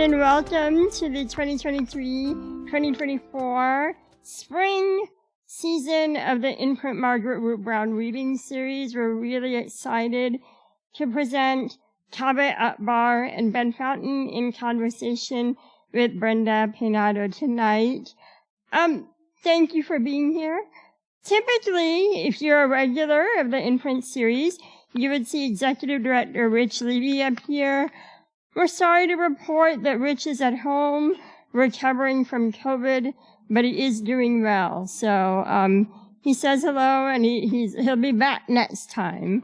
and welcome to the 2023-2024 spring season of the Inprint Margarett Root Brown reading series. We're really excited to present Kaveh Akbar and Ben Fountain in conversation with Brenda Peynado tonight. Thank you for being here. Typically, if you're a regular of the Inprint series, you would see Executive Director Rich Levy up here. We're sorry to report that Rich is at home recovering from COVID, but he is doing well. So he says hello, and he'll be back next time.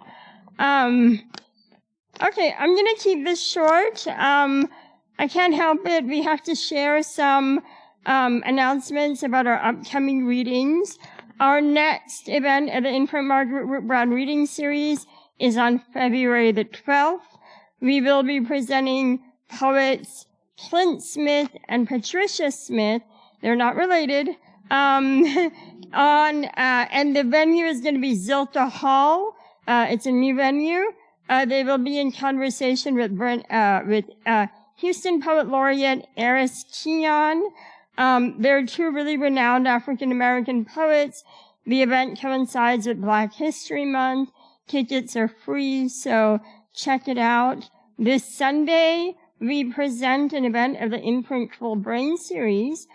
Okay, I'm going to keep this short. I can't help it. We have to share some announcements about our upcoming readings. Our next event at the Inprint Margarett Root Brown reading series is on February the 12th. We will be presenting poets Clint Smith and Patricia Smith. They're not related. And the venue is going to be Zilta Hall. It's a new venue. They will be in conversation with Houston Poet Laureate Eris Keon. They're two really renowned African-American poets. The event coincides with Black History Month. Tickets are free, so check it out. This Sunday, we present an event of the Imprint Full Brain series,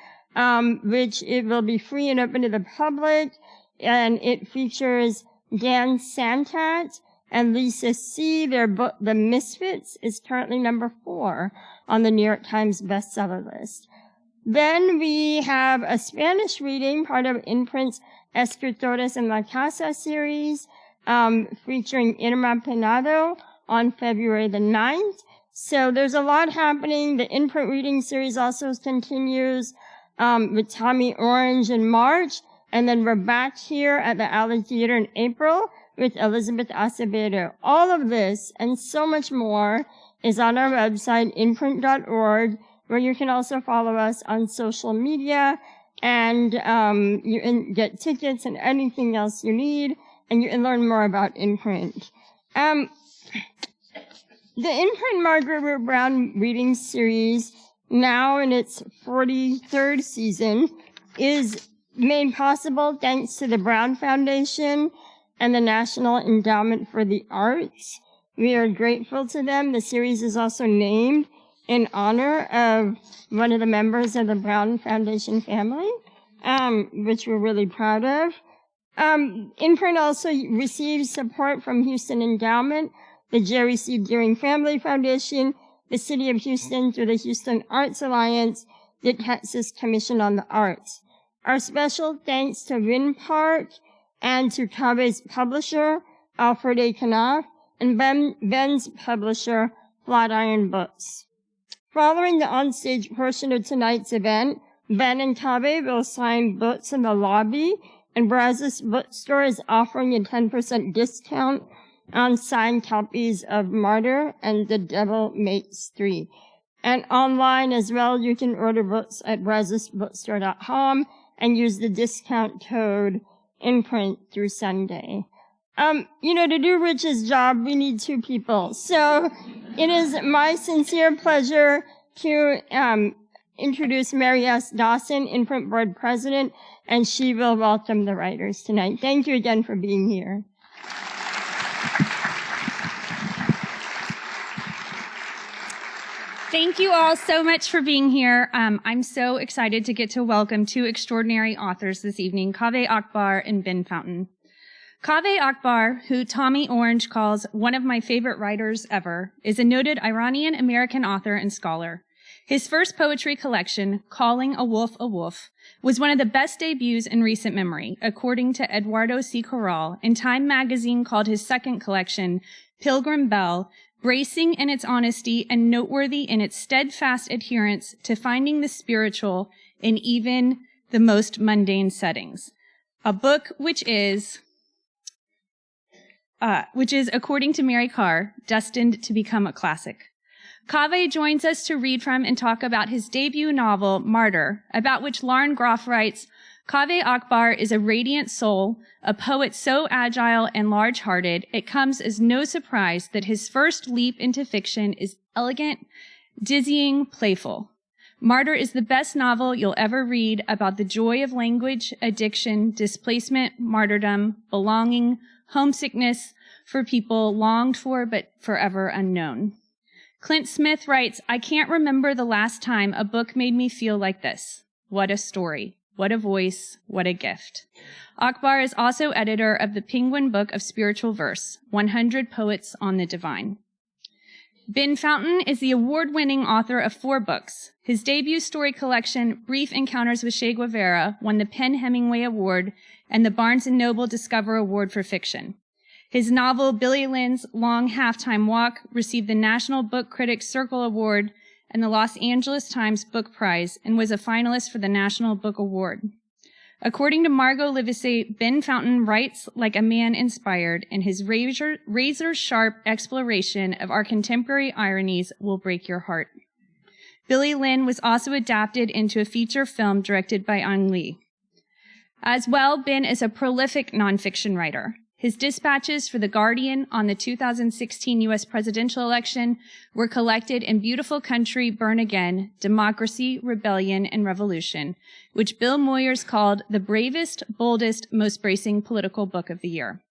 which it will be free and open to the public, and it features Dan Santat and Lisa C. Their book, The Misfits, is currently number 4 on the New York Times bestseller list. Then we have a Spanish reading, part of Imprint's Escritores en la Casa series, featuring Brenda Peynado on February the 9th. So there's a lot happening. The Imprint reading series also continues with Tommy Orange in March. And then we're back here at the Alley Theater in April with Elizabeth Acevedo. All of this and so much more is on our website, imprint.org, where you can also follow us on social media, and you can get tickets and anything else you need, and you can learn more about Imprint. The Imprint Margarett Root Brown reading series, now in its 43rd season, is made possible thanks to the Brown Foundation and the National Endowment for the Arts. We are grateful to them. The series is also named in honor of one of the members of the Brown Foundation family, which we're really proud of. Imprint also receives support from Houston Endowment, the Jerry C. Deering Family Foundation, the City of Houston through the Houston Arts Alliance, the Texas Commission on the Arts. Our special thanks to WinPark and to Kaveh's publisher, Alfred A. Knopf, and Ben's publisher, Flatiron Books. Following the onstage portion of tonight's event, Ben and Kaveh will sign books in the lobby, and Brazos Bookstore is offering a 10% discount on signed copies of Martyr and The Devil Makes 3. And online as well, you can order books at brazosbookstore.com and use the discount code Imprint through Sunday. To do Rich's job, we need 2 people. So it is my sincere pleasure to introduce Mary S. Dawson, Imprint Board President, and she will welcome the writers tonight. Thank you again for being here. Thank you all so much for being here. I'm so excited to get to welcome 2 extraordinary authors this evening, Kaveh Akbar and Ben Fountain. Kaveh Akbar, who Tommy Orange calls one of my favorite writers ever, is a noted Iranian-American author and scholar. His first poetry collection, Calling a Wolf, was one of the best debuts in recent memory, according to Eduardo C. Corral, and Time magazine called his second collection, Pilgrim Bell, bracing in its honesty and noteworthy in its steadfast adherence to finding the spiritual in even the most mundane settings. A book which is, according to Mary Karr, destined to become a classic. Kaveh joins us to read from and talk about his debut novel, Martyr, about which Lauren Groff writes, Kaveh Akbar is a radiant soul, a poet so agile and large-hearted, it comes as no surprise that his first leap into fiction is elegant, dizzying, playful. Martyr is the best novel you'll ever read about the joy of language, addiction, displacement, martyrdom, belonging, homesickness for people longed for but forever unknown. Clint Smith writes, I can't remember the last time a book made me feel like this. What a story. What a voice. What a gift. Akbar is also editor of the Penguin Book of Spiritual Verse, 100 Poets on the Divine. Ben Fountain is the award-winning author of 4 books. His debut story collection, Brief Encounters with Che Guevara, won the PEN/Hemingway Award and the Barnes & Noble Discover Award for Fiction. His novel, Billy Lynn's Long Halftime Walk, received the National Book Critics Circle Award and the Los Angeles Times Book Prize and was a finalist for the National Book Award. According to Margot Livesey, Ben Fountain writes like a man inspired, and his razor-sharp exploration of our contemporary ironies will break your heart. Billy Lynn was also adapted into a feature film directed by Ang Lee. As well, Ben is a prolific nonfiction writer. His dispatches for The Guardian on the 2016 U.S. presidential election were collected in Beautiful Country, Burn Again, Democracy, Rebellion, and Revolution, which Bill Moyers called the bravest, boldest, most bracing political book of the year.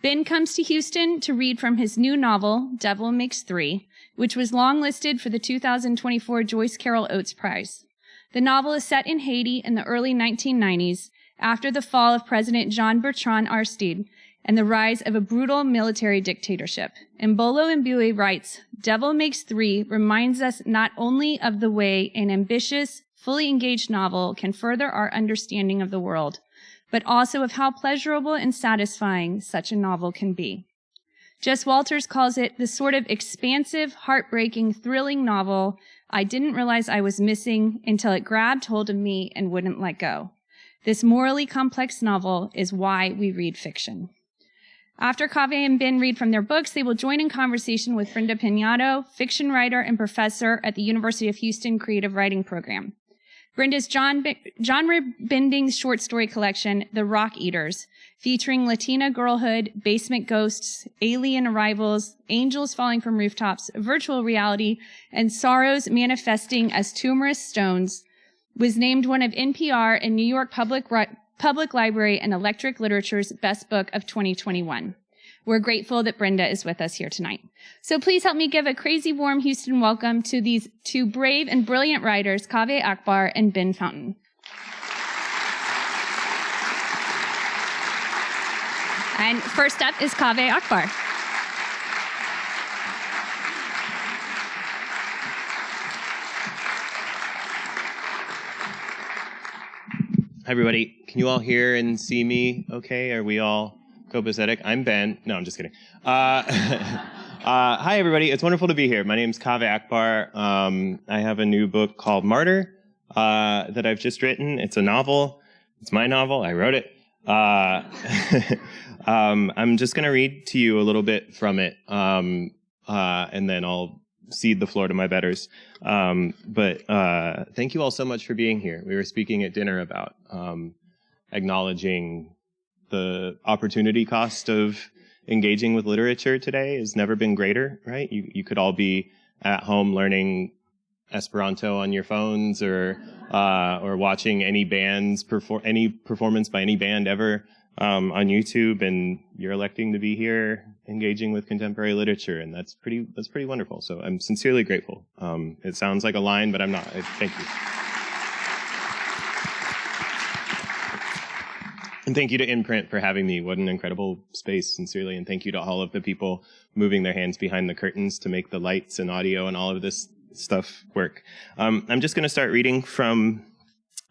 Ben comes to Houston to read from his new novel, Devil Makes Three, which was longlisted for the 2024 Joyce Carol Oates Prize. The novel is set in Haiti in the early 1990s, after the fall of President Jean-Bertrand Aristide, and the rise of a brutal military dictatorship. Mbolo Mbue writes, Devil Makes Three reminds us not only of the way an ambitious, fully engaged novel can further our understanding of the world, but also of how pleasurable and satisfying such a novel can be. Jess Walters calls it the sort of expansive, heartbreaking, thrilling novel I didn't realize I was missing until it grabbed hold of me and wouldn't let go. This morally complex novel is why we read fiction. After Kaveh and Ben read from their books, they will join in conversation with Brenda Peynado, fiction writer and professor at the University of Houston Creative Writing Program. Brenda's genre-bending short story collection, The Rock Eaters, featuring Latina girlhood, basement ghosts, alien arrivals, angels falling from rooftops, virtual reality, and sorrows manifesting as tumorous stones, was named one of NPR and New York Public Library and Electric Literature's Best Book of 2021. We're grateful that Brenda is with us here tonight. So please help me give a crazy warm Houston welcome to these 2 brave and brilliant writers, Kaveh Akbar and Ben Fountain. And first up is Kaveh Akbar. Hi, everybody. Can you all hear and see me okay? Are we all copacetic? I'm Ben. No, I'm just kidding. Hi, everybody. It's wonderful to be here. My name's Kaveh Akbar. I have a new book called Martyr that I've just written. It's a novel. It's my novel. I wrote it. I'm just going to read to you a little bit from it, and then I'll cede the floor to my betters. But thank you all so much for being here. We were speaking at dinner about acknowledging the opportunity cost of engaging with literature today has never been greater, right? You could all be at home learning Esperanto on your phones, or watching any any performance by any band ever on YouTube, and you're electing to be here engaging with contemporary literature, and that's pretty wonderful. So I'm sincerely grateful. It sounds like a line, but I'm not. Thank you. And thank you to Inprint for having me. What an incredible space, sincerely. And thank you to all of the people moving their hands behind the curtains to make the lights and audio and all of this stuff work. I'm just going to start reading from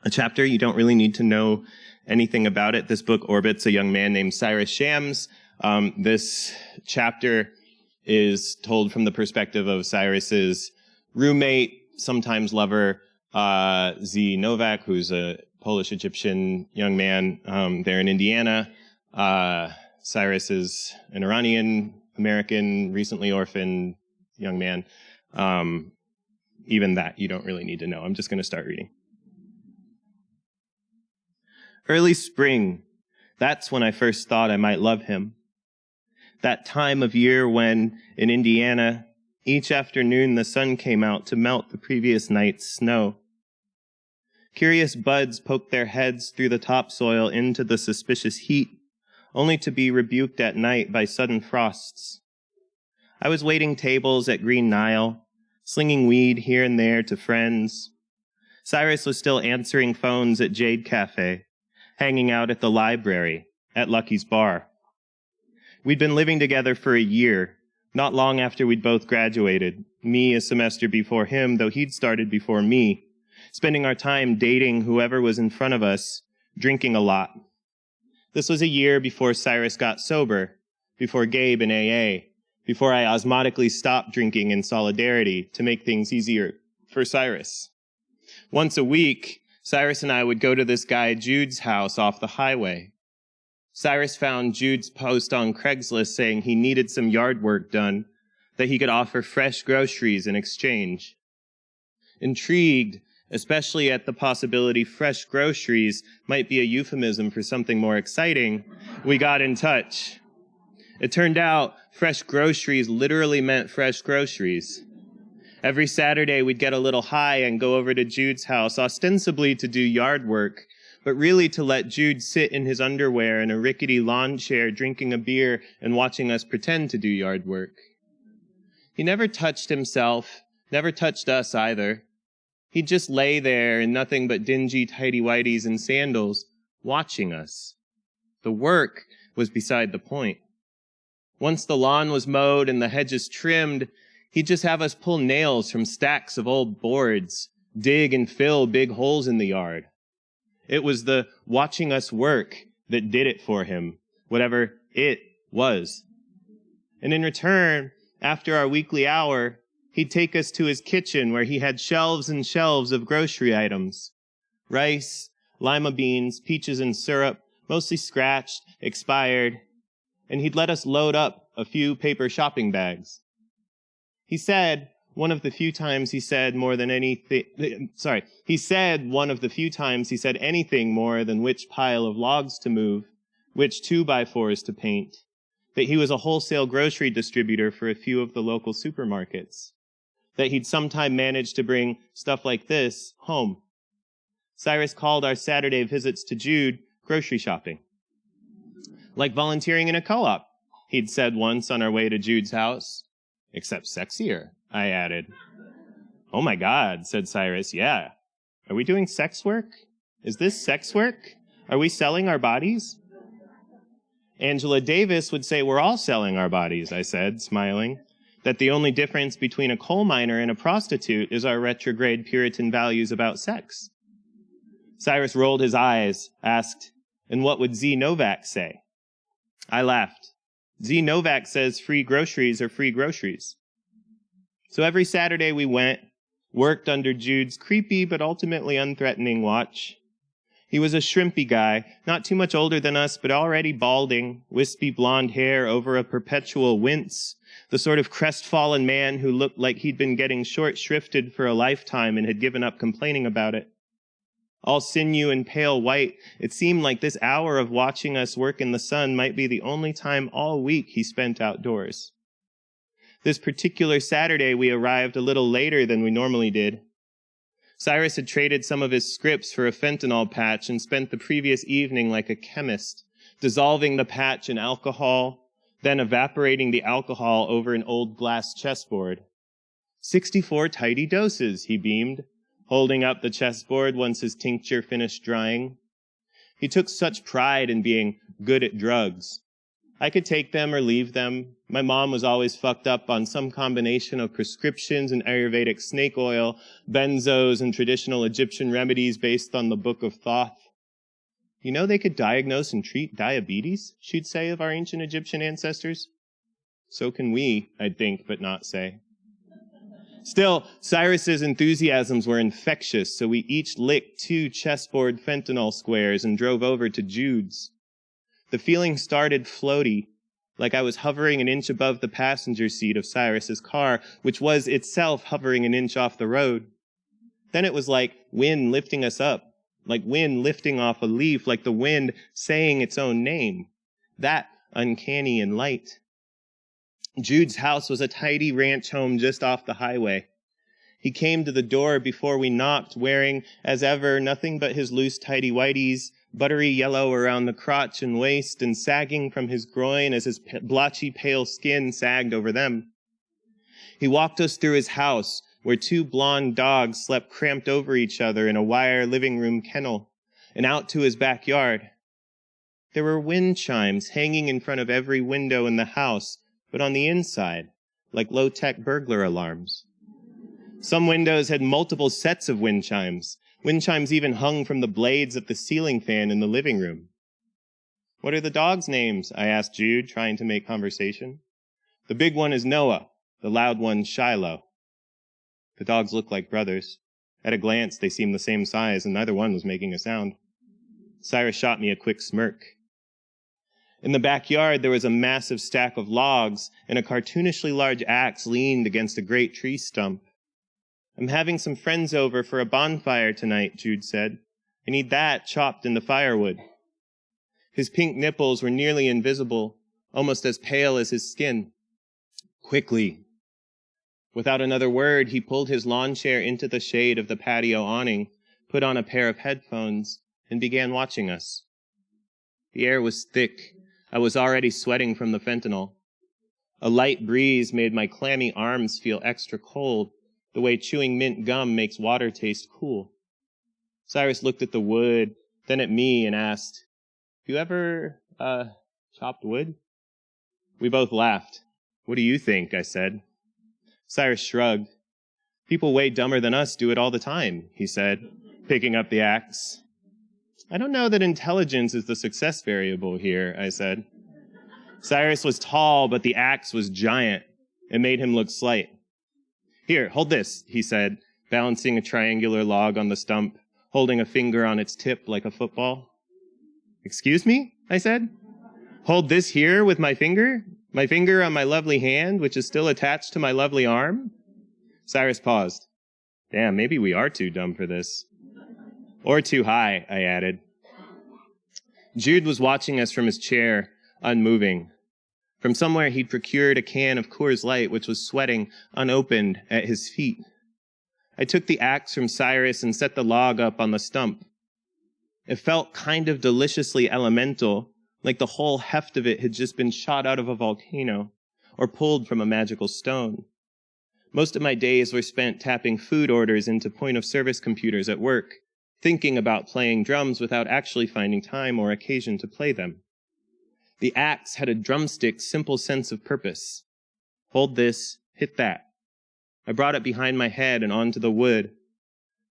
a chapter. You don't really need to know anything about it. This book orbits a young man named Cyrus Shams. This chapter is told from the perspective of Cyrus's roommate, sometimes lover, Z Novak, who's a Polish-Egyptian young man there in Indiana. Cyrus is an Iranian-American, recently orphaned young man. Even that you don't really need to know. I'm just going to start reading. Early spring, that's when I first thought I might love him. That time of year when, in Indiana, Each afternoon the sun came out to melt the previous night's snow. Curious buds poked their heads through the topsoil into the suspicious heat, only to be rebuked at night by sudden frosts. I was waiting tables at Green Nile, slinging weed here and there to friends. Cyrus was still answering phones at Jade Cafe, hanging out at the library, at Lucky's bar. We'd been living together for a year, not long after we'd both graduated, me a semester before him, though he'd started before me, spending our time dating whoever was in front of us, drinking a lot. This was a year before Cyrus got sober, before Gabe and AA, before I osmotically stopped drinking in solidarity to make things easier for Cyrus. Once a week, Cyrus and I would go to this guy Jude's house off the highway. Cyrus found Jude's post on Craigslist saying he needed some yard work done, that he could offer fresh groceries in exchange. Intrigued, especially at the possibility fresh groceries might be a euphemism for something more exciting, we got in touch. It turned out fresh groceries literally meant fresh groceries. Every Saturday we'd get a little high and go over to Jude's house, ostensibly to do yard work, but really to let Jude sit in his underwear in a rickety lawn chair drinking a beer and watching us pretend to do yard work. He never touched himself, never touched us either. He'd just lay there in nothing but dingy tighty-whities and sandals, watching us. The work was beside the point. Once the lawn was mowed and the hedges trimmed, he'd just have us pull nails from stacks of old boards, dig and fill big holes in the yard. It was the watching us work that did it for him, whatever it was. And in return, after our weekly hour, he'd take us to his kitchen where he had shelves and shelves of grocery items. Rice, lima beans, peaches and syrup, mostly scratched, expired, and he'd let us load up a few paper shopping bags. He said one of the few times he said anything more than which pile of logs to move, which 2x4s to paint, that he was a wholesale grocery distributor for a few of the local supermarkets, that he'd sometime manage to bring stuff like this home. Cyrus called our Saturday visits to Jude grocery shopping. Like volunteering in a co-op, he'd said once on our way to Jude's house. Except sexier, I added. Oh my God, said Cyrus, yeah. Are we doing sex work? Is this sex work? Are we selling our bodies? Angela Davis would say we're all selling our bodies, I said, smiling. That the only difference between a coal miner and a prostitute is our retrograde Puritan values about sex. Cyrus rolled his eyes, asked, and what would Z Novak say? I laughed. Z Novak says free groceries are free groceries. So every Saturday we went, worked under Jude's creepy but ultimately unthreatening watch. He was a shrimpy guy, not too much older than us, but already balding, wispy blonde hair over a perpetual wince, the sort of crestfallen man who looked like he'd been getting short-shrifted for a lifetime and had given up complaining about it. All sinew and pale white, it seemed like this hour of watching us work in the sun might be the only time all week he spent outdoors. This particular Saturday, we arrived a little later than we normally did. Cyrus had traded some of his scripts for a fentanyl patch and spent the previous evening like a chemist, dissolving the patch in alcohol, then evaporating the alcohol over an old glass chessboard. 64 tidy doses, he beamed, holding up the chessboard once his tincture finished drying. He took such pride in being good at drugs. I could take them or leave them. My mom was always fucked up on some combination of prescriptions and Ayurvedic snake oil, benzos, and traditional Egyptian remedies based on the Book of Thoth. You know they could diagnose and treat diabetes, she'd say of our ancient Egyptian ancestors. So can we, I'd think, but not say. Still, Cyrus's enthusiasms were infectious, so we each licked 2 chessboard fentanyl squares and drove over to Jude's. The feeling started floaty, like I was hovering an inch above the passenger seat of Cyrus's car, which was itself hovering an inch off the road. Then it was like wind lifting us up, like wind lifting off a leaf, like the wind saying its own name. That uncanny and light. Jude's house was a tidy ranch home just off the highway. He came to the door before we knocked, wearing, as ever, nothing but his loose tighty-whities, buttery yellow around the crotch and waist, and sagging from his groin as his blotchy, pale skin sagged over them. He walked us through his house, where 2 blonde dogs slept cramped over each other in a wire living room kennel, and out to his backyard. There were wind chimes hanging in front of every window in the house, but on the inside, like low-tech burglar alarms. Some windows had multiple sets of wind chimes even hung from the blades of the ceiling fan in the living room. "What are the dogs' names?" I asked Jude, trying to make conversation. "The big one is Noah, the loud one Shiloh." The dogs looked like brothers. At a glance, they seemed the same size, and neither one was making a sound. Cyrus shot me a quick smirk. In the backyard, there was a massive stack of logs, and a cartoonishly large axe leaned against a great tree stump. "I'm having some friends over for a bonfire tonight," Jude said. "I need that chopped into firewood." His pink nipples were nearly invisible, almost as pale as his skin. "Quickly." Without another word, he pulled his lawn chair into the shade of the patio awning, put on a pair of headphones, and began watching us. The air was thick. I was already sweating from the fentanyl. A light breeze made my clammy arms feel extra cold, the way chewing mint gum makes water taste cool. Cyrus looked at the wood, then at me, and asked, "You ever, chopped wood?" We both laughed. "What do you think?" I said. Cyrus shrugged. "People way dumber than us do it all the time," he said, picking up the axe. "I don't know that intelligence is the success variable here," I said. Cyrus was tall, but the axe was giant. It made him look slight. "Here, hold this," he said, balancing a triangular log on the stump, holding a finger on its tip like a football. "Excuse me?" I said. "Hold this here with my finger? My finger on my lovely hand, which is still attached to my lovely arm?" Cyrus paused. "Damn, maybe we are too dumb for this." "Or too high," I added. Jude was watching us from his chair, unmoving. From somewhere he'd procured a can of Coors Light, which was sweating, unopened, at his feet. I took the axe from Cyrus and set the log up on the stump. It felt kind of deliciously elemental, like the whole heft of it had just been shot out of a volcano, or pulled from a magical stone. Most of my days were spent tapping food orders into point-of-service computers at work, thinking about playing drums without actually finding time or occasion to play them. The axe had a drumstick's simple sense of purpose. Hold this, hit that. I brought it behind my head and onto the wood.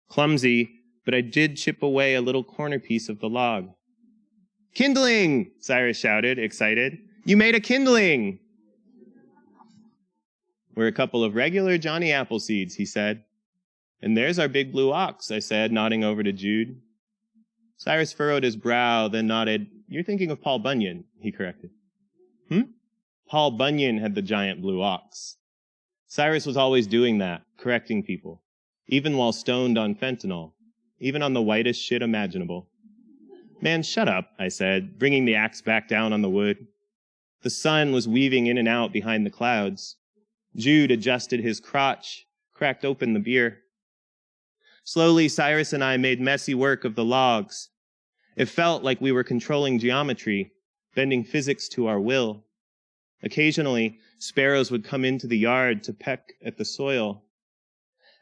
Clumsy, but I did chip away a little corner piece of the log. "Kindling!" Cyrus shouted, excited. "You made a kindling!" "We're a couple of regular Johnny Appleseeds," he said. "And there's our big blue ox," I said, nodding over to Jude. Cyrus furrowed his brow, then nodded. "You're thinking of Paul Bunyan," he corrected. Paul Bunyan had the giant blue ox. Cyrus was always doing that, correcting people, even while stoned on fentanyl, even on the whitest shit imaginable. "Man, shut up," I said, bringing the axe back down on the wood. The sun was weaving in and out behind the clouds. Jude adjusted his crotch, cracked open the beer. Slowly, Cyrus and I made messy work of the logs. It felt like we were controlling geometry, bending physics to our will. Occasionally, sparrows would come into the yard to peck at the soil.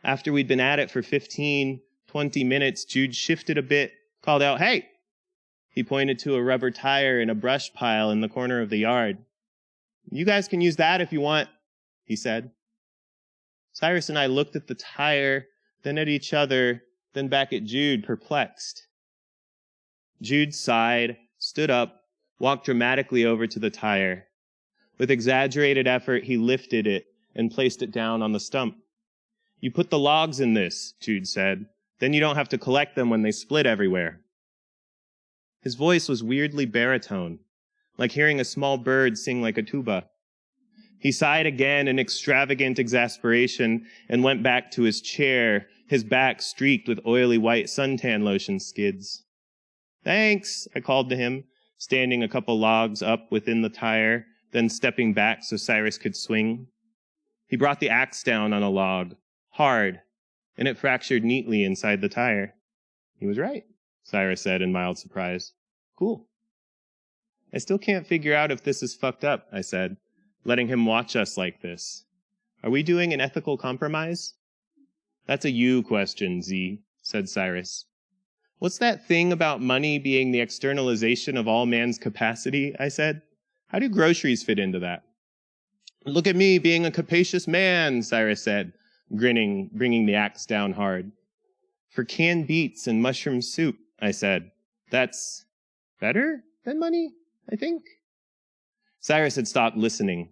After we'd been at it for 15, 20 minutes, Jude shifted a bit, called out, "Hey!" He pointed to a rubber tire in a brush pile in the corner of the yard. "You guys can use that if you want," he said. Cyrus and I looked at the tire, then at each other, then back at Jude, perplexed. Jude sighed, stood up, walked dramatically over to the tire. With exaggerated effort, he lifted it and placed it down on the stump. "You put the logs in this," Jude said. "Then you don't have to collect them when they split everywhere." His voice was weirdly baritone, like hearing a small bird sing like a tuba. He sighed again in extravagant exasperation and went back to his chair, his back streaked with oily white suntan lotion skids. "Thanks," I called to him, standing a couple logs up within the tire, then stepping back so Cyrus could swing. He brought the axe down on a log, hard, and it fractured neatly inside the tire. He was right, Cyrus said in mild surprise. Cool. I still can't figure out if this is fucked up, I said, letting him watch us like this. Are we doing an ethical compromise? That's a you question, Z, said Cyrus. What's that thing about money being the externalization of all man's capacity, I said. How do groceries fit into that? Look at me being a capacious man, Cyrus said, grinning, bringing the axe down hard. For canned beets and mushroom soup, I said. That's better than money, I think. Cyrus had stopped listening.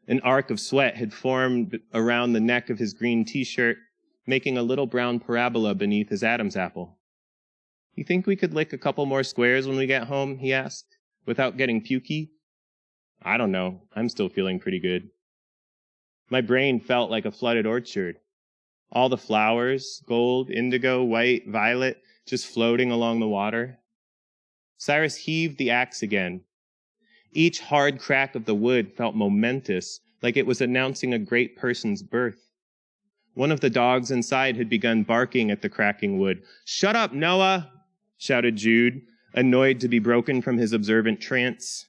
An arc of sweat had formed around the neck of his green t-shirt, making a little brown parabola beneath his Adam's apple. You think we could lick a couple more squares when we get home, he asked, without getting pukey? I don't know. I'm still feeling pretty good. My brain felt like a flooded orchard. All the flowers, gold, indigo, white, violet, just floating along the water. Cyrus heaved the axe again. Each hard crack of the wood felt momentous, like it was announcing a great person's birth. One of the dogs inside had begun barking at the cracking wood. Shut up, Noah, shouted Jude, annoyed to be broken from his observant trance.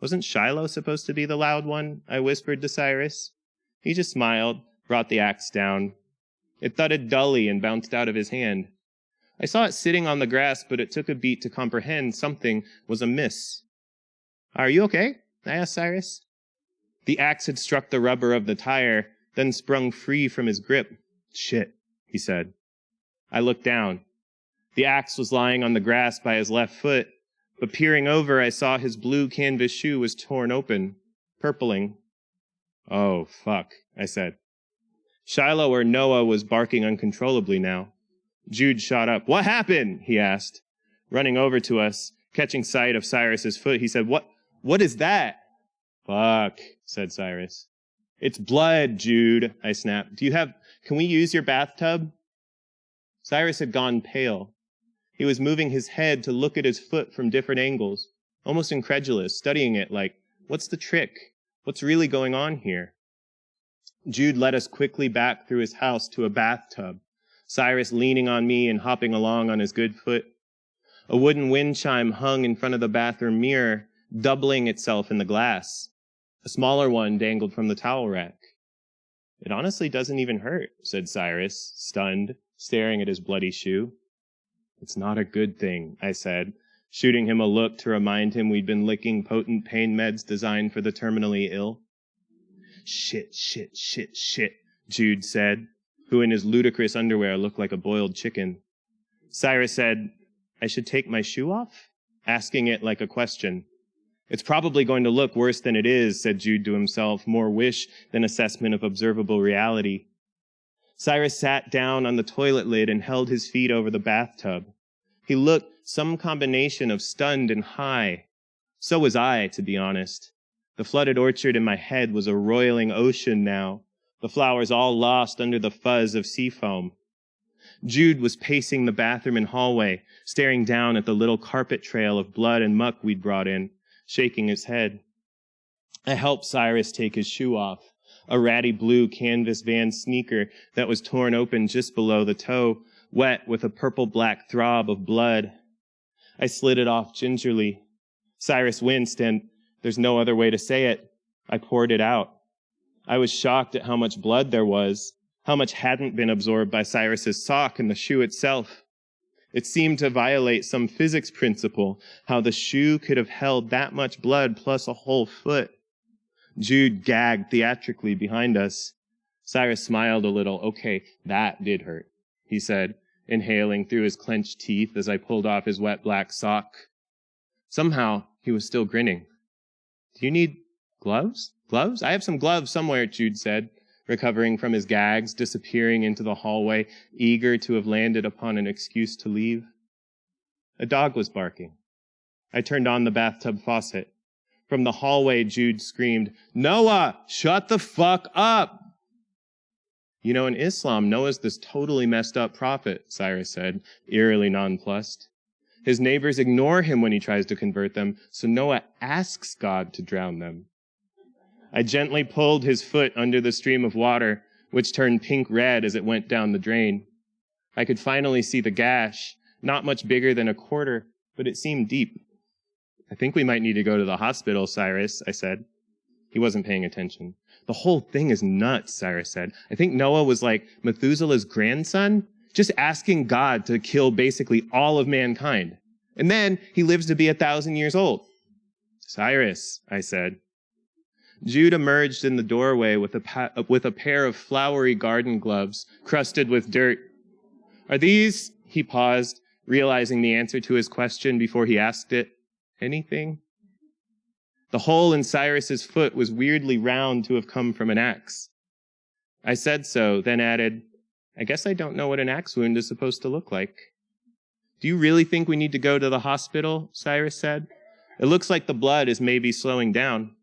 Wasn't Shiloh supposed to be the loud one? I whispered to Cyrus. He just smiled, brought the axe down. It thudded dully and bounced out of his hand. I saw it sitting on the grass, but it took a beat to comprehend something was amiss. Are you okay? I asked Cyrus. The axe had struck the rubber of the tire, then sprung free from his grip. Shit, he said. I looked down. The axe was lying on the grass by his left foot, but peering over, I saw his blue canvas shoe was torn open, purpling. Oh, fuck, I said. Shiloh or Noah was barking uncontrollably now. Jude shot up. What happened? He asked. Running over to us, catching sight of Cyrus's foot, he said, What is that? Fuck, said Cyrus. It's blood, Jude, I snapped. Can we use your bathtub? Cyrus had gone pale. He was moving his head to look at his foot from different angles, almost incredulous, studying it like, what's the trick? What's really going on here? Jude led us quickly back through his house to a bathtub, Cyrus leaning on me and hopping along on his good foot. A wooden wind chime hung in front of the bathroom mirror, doubling itself in the glass. A smaller one dangled from the towel rack. It honestly doesn't even hurt, said Cyrus, stunned, staring at his bloody shoe. It's not a good thing, I said, shooting him a look to remind him we'd been licking potent pain meds designed for the terminally ill. Shit, Jude said, who in his ludicrous underwear looked like a boiled chicken. Cyrus said, I should take my shoe off? Asking it like a question. It's probably going to look worse than it is, said Jude to himself, more wish than assessment of observable reality. Cyrus sat down on the toilet lid and held his feet over the bathtub. He looked some combination of stunned and high. So was I, to be honest. The flooded orchard in my head was a roiling ocean now, the flowers all lost under the fuzz of sea foam. Jude was pacing the bathroom and hallway, staring down at the little carpet trail of blood and muck we'd brought in, shaking his head. I helped Cyrus take his shoe off, a ratty blue canvas Van sneaker that was torn open just below the toe, wet with a purple-black throb of blood. I slid it off gingerly. Cyrus winced, and there's no other way to say it. I poured it out. I was shocked at how much blood there was, how much hadn't been absorbed by Cyrus's sock and the shoe itself. It seemed to violate some physics principle, how the shoe could have held that much blood plus a whole foot. Jude gagged theatrically behind us. Cyrus smiled a little. Okay, that did hurt, he said, inhaling through his clenched teeth as I pulled off his wet black sock. Somehow, he was still grinning. Do you need gloves? Gloves? I have some gloves somewhere, Jude said, recovering from his gags, disappearing into the hallway, eager to have landed upon an excuse to leave. A dog was barking. I turned on the bathtub faucet. From the hallway, Jude screamed, Noah, shut the fuck up! You know, in Islam, Noah's this totally messed up prophet, Cyrus said, eerily nonplussed. His neighbors ignore him when he tries to convert them, so Noah asks God to drown them. I gently pulled his foot under the stream of water, which turned pink-red as it went down the drain. I could finally see the gash, not much bigger than a quarter, but it seemed deep. "I think we might need to go to the hospital, Cyrus," I said. He wasn't paying attention. "The whole thing is nuts," Cyrus said. "I think Noah was like Methuselah's grandson, just asking God to kill basically all of mankind. And then he lives to be 1,000 years old." "Cyrus," I said. Jude emerged in the doorway with a pair of flowery garden gloves crusted with dirt. "Are these," he paused, realizing the answer to his question before he asked it, "anything?" The hole in Cyrus's foot was weirdly round to have come from an axe. I said so, then added, "I guess I don't know what an axe wound is supposed to look like." "Do you really think we need to go to the hospital?" Cyrus said. "It looks like the blood is maybe slowing down."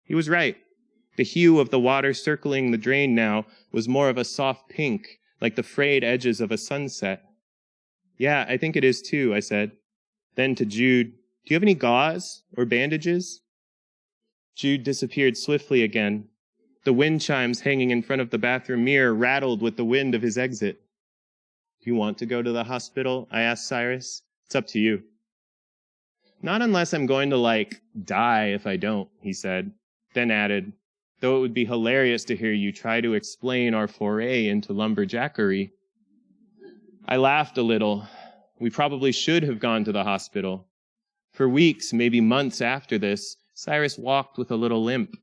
He was right. The hue of the water circling the drain now was more of a soft pink, like the frayed edges of a sunset. "Yeah, I think it is too," I said. Then to Jude, "Do you have any gauze or bandages?" Jude disappeared swiftly again. The wind chimes hanging in front of the bathroom mirror rattled with the wind of his exit. "Do you want to go to the hospital?" I asked Cyrus. "It's up to you." "Not unless I'm going to, die if I don't," he said, then added, "though it would be hilarious to hear you try to explain our foray into lumberjackery." I laughed a little. We probably should have gone to the hospital. For weeks, maybe months after this, Cyrus walked with a little limp.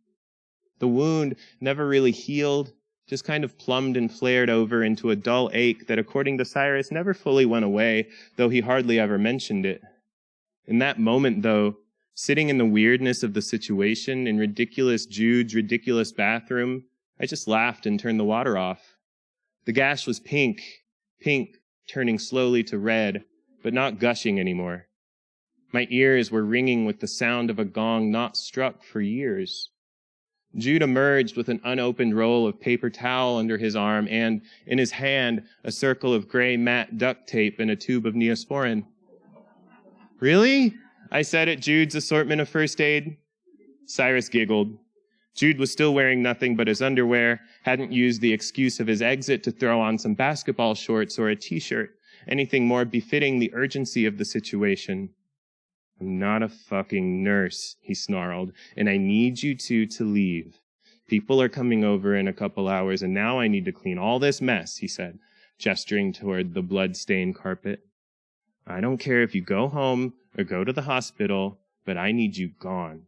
The wound never really healed, just kind of plumbed and flared over into a dull ache that, according to Cyrus, never fully went away, though he hardly ever mentioned it. In that moment, though, sitting in the weirdness of the situation in ridiculous Jude's ridiculous bathroom, I just laughed and turned the water off. The gash was pink, turning slowly to red, but not gushing anymore. My ears were ringing with the sound of a gong not struck for years. Jude emerged with an unopened roll of paper towel under his arm and, in his hand, a circle of gray matte duct tape and a tube of Neosporin. "Really?" I said at Jude's assortment of first aid. Cyrus giggled. Jude was still wearing nothing but his underwear, hadn't used the excuse of his exit to throw on some basketball shorts or a t-shirt, anything more befitting the urgency of the situation. "I'm not a fucking nurse," he snarled, "and I need you two to leave. People are coming over in a couple hours, and now I need to clean all this mess," he said, gesturing toward the blood-stained carpet. "I don't care if you go home or go to the hospital, but I need you gone."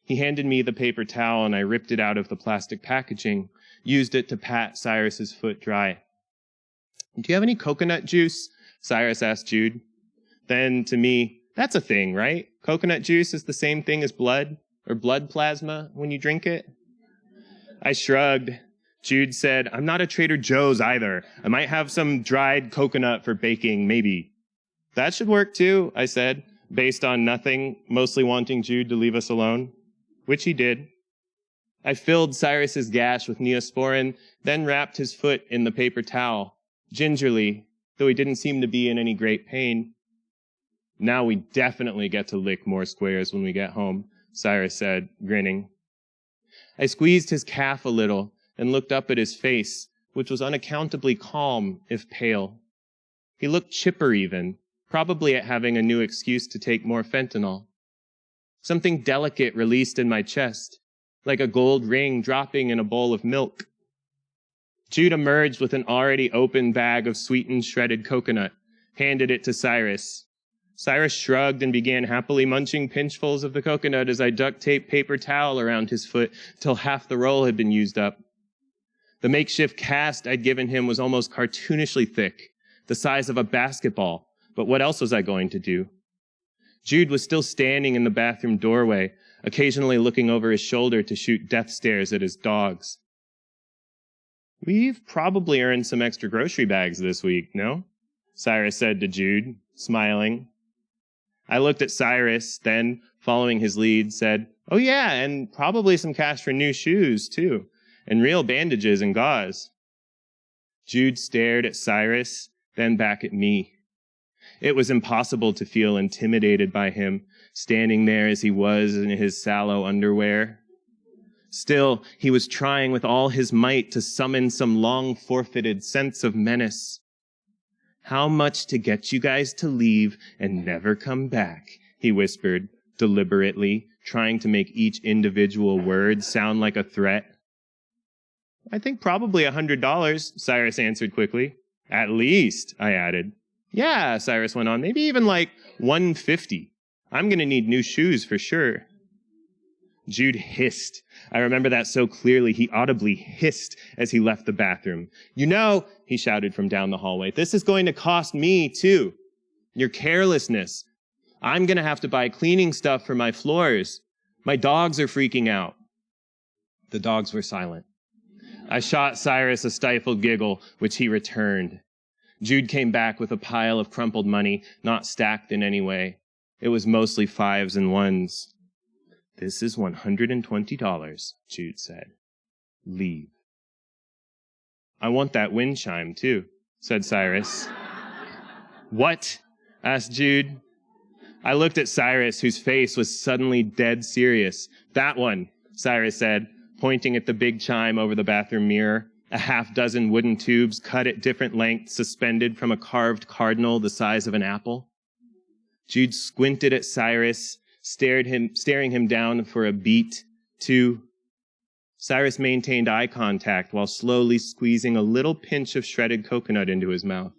He handed me the paper towel, and I ripped it out of the plastic packaging, used it to pat Cyrus's foot dry. "Do you have any coconut juice?" Cyrus asked Jude. Then, to me, "That's a thing, right? Coconut juice is the same thing as blood, or blood plasma when you drink it?" I shrugged. Jude said, "I'm not a Trader Joe's either. I might have some dried coconut for baking, maybe." "That should work too," I said, based on nothing, mostly wanting Jude to leave us alone, which he did. I filled Cyrus's gash with Neosporin, then wrapped his foot in the paper towel, gingerly, though he didn't seem to be in any great pain. "Now we definitely get to lick more squares when we get home," Cyrus said, grinning. I squeezed his calf a little and looked up at his face, which was unaccountably calm, if pale. He looked chipper even, probably at having a new excuse to take more fentanyl. Something delicate released in my chest, like a gold ring dropping in a bowl of milk. Jude emerged with an already open bag of sweetened shredded coconut, handed it to Cyrus. Cyrus shrugged and began happily munching pinchfuls of the coconut as I duct-taped paper towel around his foot till half the roll had been used up. The makeshift cast I'd given him was almost cartoonishly thick, the size of a basketball, but what else was I going to do? Jude was still standing in the bathroom doorway, occasionally looking over his shoulder to shoot death stares at his dogs. "We've probably earned some extra grocery bags this week, no?" Cyrus said to Jude, smiling. I looked at Cyrus, then, following his lead, said, "Oh yeah, and probably some cash for new shoes, too, and real bandages and gauze." Jude stared at Cyrus, then back at me. It was impossible to feel intimidated by him, standing there as he was in his sallow underwear. Still, he was trying with all his might to summon some long-forfeited sense of menace. "How much to get you guys to leave and never come back?" he whispered, deliberately, trying to make each individual word sound like a threat. "I think probably $100, Cyrus answered quickly. "At least," I added. "Yeah," Cyrus went on, "maybe even like $150. I'm going to need new shoes for sure." Jude hissed. I remember that so clearly. He audibly hissed as he left the bathroom. "You know," he shouted from down the hallway, "this is going to cost me too. Your carelessness. I'm going to have to buy cleaning stuff for my floors. My dogs are freaking out." The dogs were silent. I shot Cyrus a stifled giggle, which he returned. Jude came back with a pile of crumpled money, not stacked in any way. It was mostly 5s and 1s. "This is $120, Jude said. "Leave." "I want that wind chime, too," said Cyrus. "What?" asked Jude. I looked at Cyrus, whose face was suddenly dead serious. "That one," Cyrus said, pointing at the big chime over the bathroom mirror, a half-dozen wooden tubes cut at different lengths suspended from a carved cardinal the size of an apple. Jude squinted at Cyrus, staring him down for a beat, 2. Cyrus maintained eye contact while slowly squeezing a little pinch of shredded coconut into his mouth,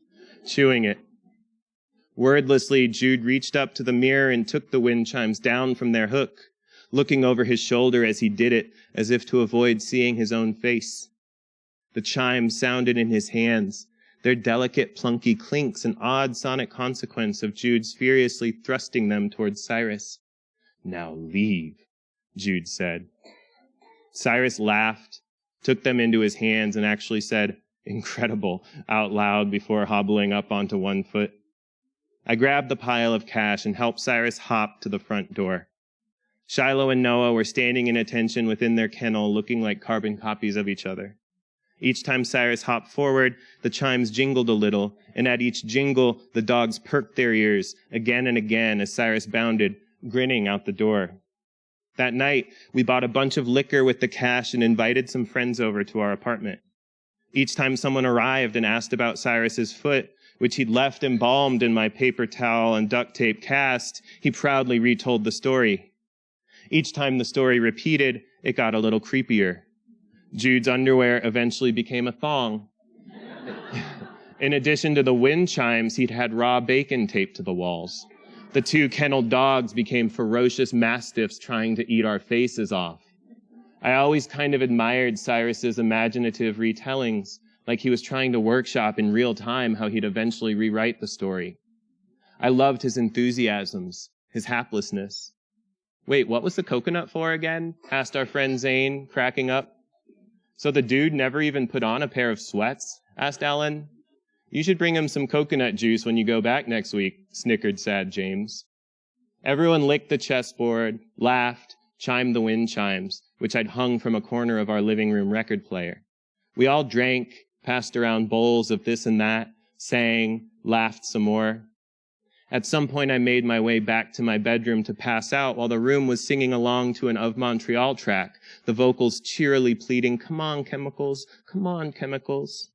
chewing it. Wordlessly, Jude reached up to the mirror and took the wind chimes down from their hook, looking over his shoulder as he did it, as if to avoid seeing his own face. The chimes sounded in his hands, their delicate, plunky clinks an odd sonic consequence of Jude's furiously thrusting them towards Cyrus. "Now leave," Jude said. Cyrus laughed, took them into his hands, and actually said, "Incredible," out loud before hobbling up onto one foot. I grabbed the pile of cash and helped Cyrus hop to the front door. Shiloh and Noah were standing in attention within their kennel, looking like carbon copies of each other. Each time Cyrus hopped forward, the chimes jingled a little, and at each jingle, the dogs perked their ears again and again as Cyrus bounded, grinning out the door. That night, we bought a bunch of liquor with the cash and invited some friends over to our apartment. Each time someone arrived and asked about Cyrus's foot, which he'd left embalmed in my paper towel and duct tape cast, he proudly retold the story. Each time the story repeated, it got a little creepier. Jude's underwear eventually became a thong. In addition to the wind chimes, he'd had raw bacon taped to the walls. The 2 kenneled dogs became ferocious mastiffs trying to eat our faces off. I always kind of admired Cyrus's imaginative retellings, like he was trying to workshop in real time how he'd eventually rewrite the story. I loved his enthusiasms, his haplessness. "Wait, what was the coconut for again?" asked our friend Zane, cracking up. "So the dude never even put on a pair of sweats?" asked Ellen. "You should bring him some coconut juice when you go back next week," snickered sad James. Everyone licked the chessboard, laughed, chimed the wind chimes, which I'd hung from a corner of our living room record player. We all drank, passed around bowls of this and that, sang, laughed some more. At some point, I made my way back to my bedroom to pass out while the room was singing along to an Of Montreal track, the vocals cheerily pleading, "Come on, chemicals, come on, chemicals."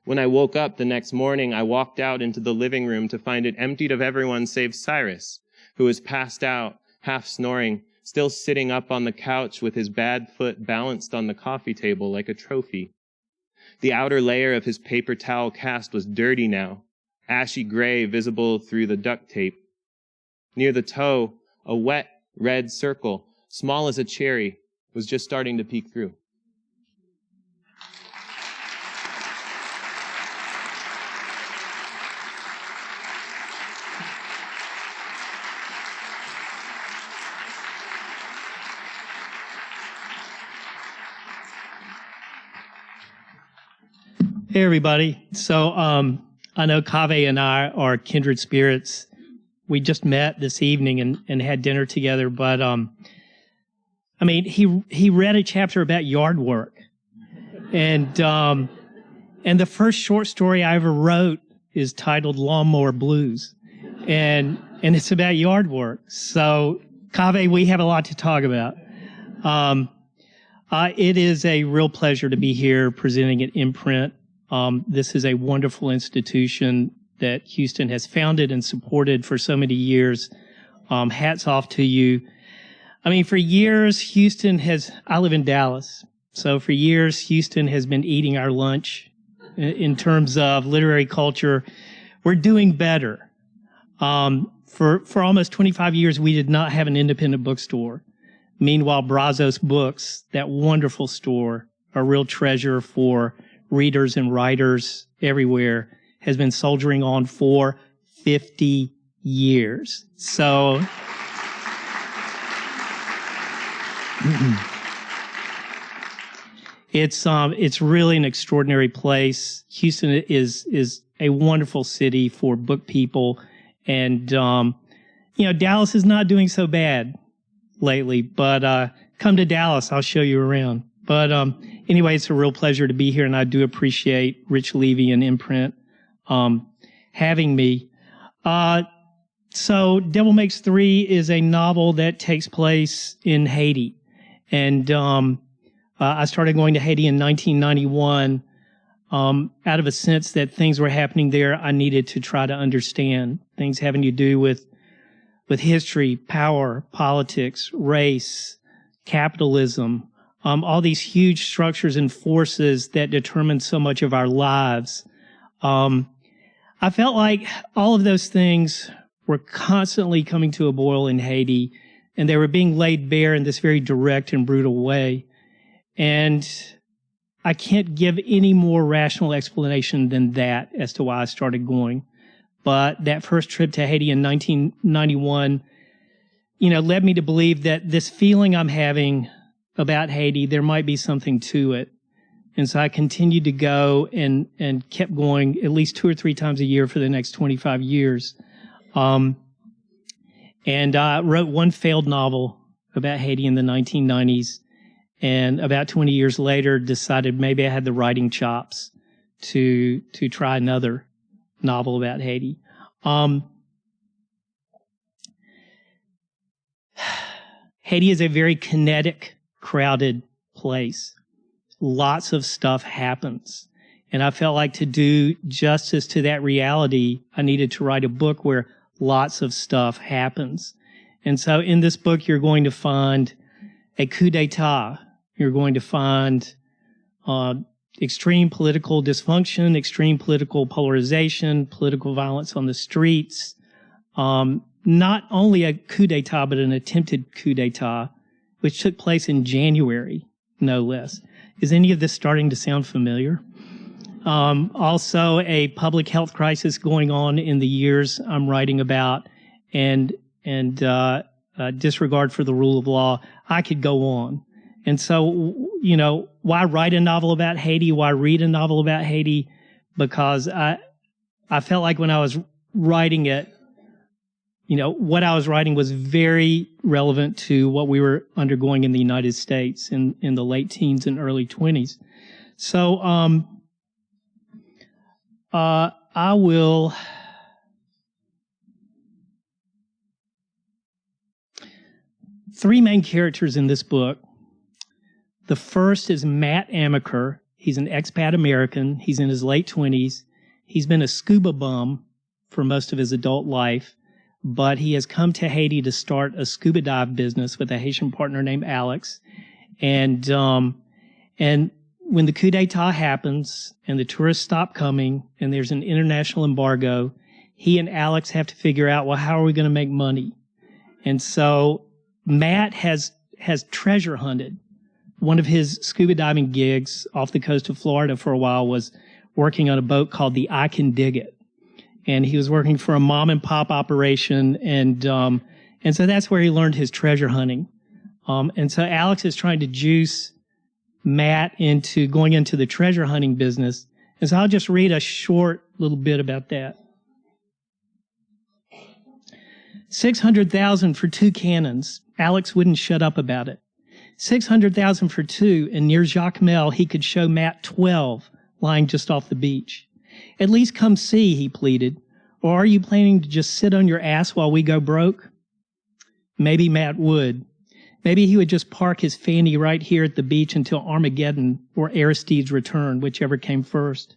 When I woke up the next morning, I walked out into the living room to find it emptied of everyone save Cyrus, who was passed out, half snoring, still sitting up on the couch with his bad foot balanced on the coffee table like a trophy. The outer layer of his paper towel cast was dirty now, ashy gray visible through the duct tape. Near the toe, a wet red circle, small as a cherry, was just starting to peek through. Hey, everybody. So I know Kaveh and I are kindred spirits. We just met this evening and had dinner together. But, I mean, he read a chapter about yard work. And the first short story I ever wrote is titled Lawnmower Blues. And it's about yard work. So, Kaveh, we have a lot to talk about. It is a real pleasure to be here presenting at Imprint. This is a wonderful institution that Houston has founded and supported for so many years. Hats off to you. I mean, for years, I live in Dallas. So for years, Houston has been eating our lunch in terms of literary culture. We're doing better. For almost 25 years, we did not have an independent bookstore. Meanwhile, Brazos Books, that wonderful store, a real treasure for readers and writers everywhere, has been soldiering on for 50 years. So it's really an extraordinary place. Houston is a wonderful city for book people, and Dallas is not doing so bad lately, but come to Dallas, I'll show you around. But anyway, it's a real pleasure to be here, and I do appreciate Rich Levy and Imprint having me. So Devil Makes Three is a novel that takes place in Haiti. And I started going to Haiti in 1991 out of a sense that things were happening there I needed to try to understand, things having to do with history, power, politics, race, capitalism, all these huge structures and forces that determine so much of our lives. I felt like all of those things were constantly coming to a boil in Haiti, and they were being laid bare in this very direct and brutal way. And I can't give any more rational explanation than that as to why I started going. But that first trip to Haiti in 1991, led me to believe that this feeling I'm having about Haiti, there might be something to it. And so I continued to go and kept going at least 2 or 3 times a year for the next 25 years. And I wrote one failed novel about Haiti in the 1990s. And about 20 years later, decided maybe I had the writing chops to try another novel about Haiti. Haiti is a very kinetic, crowded place. Lots of stuff happens. And I felt like to do justice to that reality, I needed to write a book where lots of stuff happens. And so in this book, you're going to find a coup d'etat. You're going to find extreme political dysfunction, extreme political polarization, political violence on the streets. Not only a coup d'etat, but an attempted coup d'etat, which took place in January, no less. Is any of this starting to sound familiar? Also, a public health crisis going on in the years I'm writing about, and disregard for the rule of law. I could go on. And so, why write a novel about Haiti? Why read a novel about Haiti? Because I felt like when I was writing it, what I was writing was very relevant to what we were undergoing in the United States in the late teens and early 20s. So, I will. Three main characters in this book. The first is Matt Amaker. He's an expat American. He's in his late 20s. He's been a scuba bum for most of his adult life, but he has come to Haiti to start a scuba dive business with a Haitian partner named Alex. And when the coup d'etat happens and the tourists stop coming and there's an international embargo, he and Alex have to figure out, well, how are we going to make money? And so Matt has treasure hunted. One of his scuba diving gigs off the coast of Florida for a while was working on a boat called the I Can Dig It. And he was working for a mom and pop operation. And so that's where he learned his treasure hunting. And so Alex is trying to juice Matt into going into the treasure hunting business. And so I'll just read a short little bit about that. 600,000 for 2 cannons. Alex wouldn't shut up about it. 600,000 for 2, and near Jacmel, he could show Matt 12 lying just off the beach. At least come see, he pleaded. Or are you planning to just sit on your ass while we go broke? Maybe Matt would. Maybe he would just park his fanny right here at the beach until Armageddon or Aristide's return, whichever came first.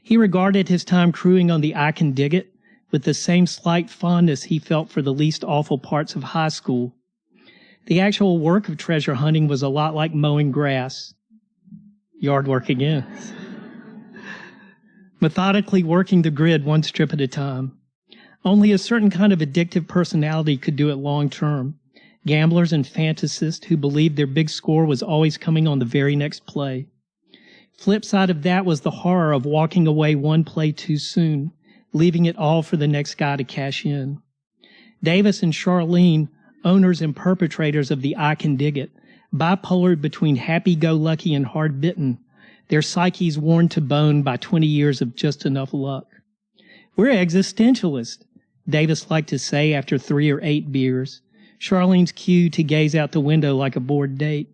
He regarded his time crewing on the I Can Dig It with the same slight fondness he felt for the least awful parts of high school. The actual work of treasure hunting was a lot like mowing grass. Yard work again. Methodically working the grid one strip at a time. Only a certain kind of addictive personality could do it long term. Gamblers and fantasists who believed their big score was always coming on the very next play. Flip side of that was the horror of walking away one play too soon, leaving it all for the next guy to cash in. Davis and Charlene, owners and perpetrators of the I Can Dig It, bipolar between happy-go-lucky and hard-bitten, their psyches worn to bone by 20 years of just enough luck. We're existentialists, Davis liked to say after 3 or 8 beers, Charlene's cue to gaze out the window like a bored date.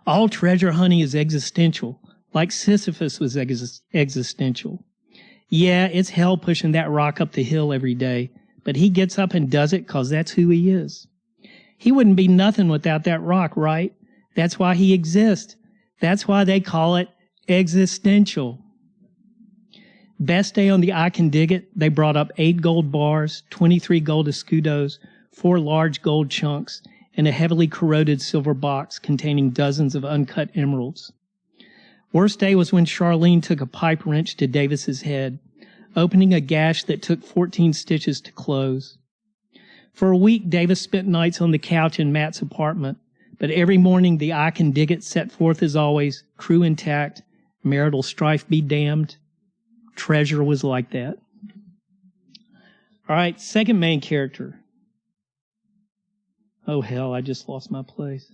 All treasure hunting is existential, like Sisyphus was existential. Yeah, it's hell pushing that rock up the hill every day, but he gets up and does it 'cause that's who he is. He wouldn't be nothing without that rock, right? That's why he exists. That's why they call it existential. Best day on the I Can Dig It, they brought up 8 gold bars, 23 gold escudos, 4 large gold chunks, and a heavily corroded silver box containing dozens of uncut emeralds. Worst day was when Charlene took a pipe wrench to Davis's head, opening a gash that took 14 stitches to close. For a week, Davis spent nights on the couch in Matt's apartment, but every morning the I Can Dig It set forth as always, crew intact, marital strife be damned. Treasure was like that. All right, second main character. Oh, hell, I just lost my place.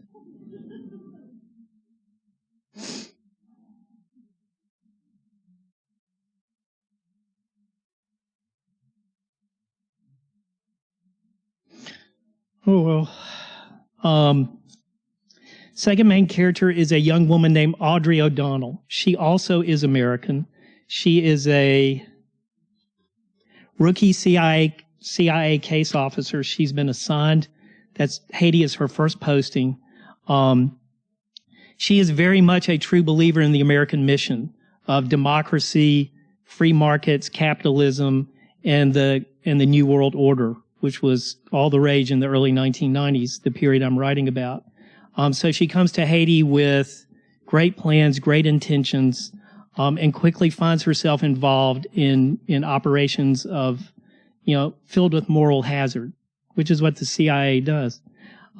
Oh, well. Second main character is a young woman named Audrey O'Donnell. She also is American. She is a rookie CIA case officer. She's been assigned. Haiti is her first posting. She is very much a true believer in the American mission of democracy, free markets, capitalism, and the New World Order, which was all the rage in the early 1990s, the period I'm writing about. So she comes to Haiti with great plans, great intentions, and quickly finds herself involved in operations filled with moral hazard, which is what the CIA does.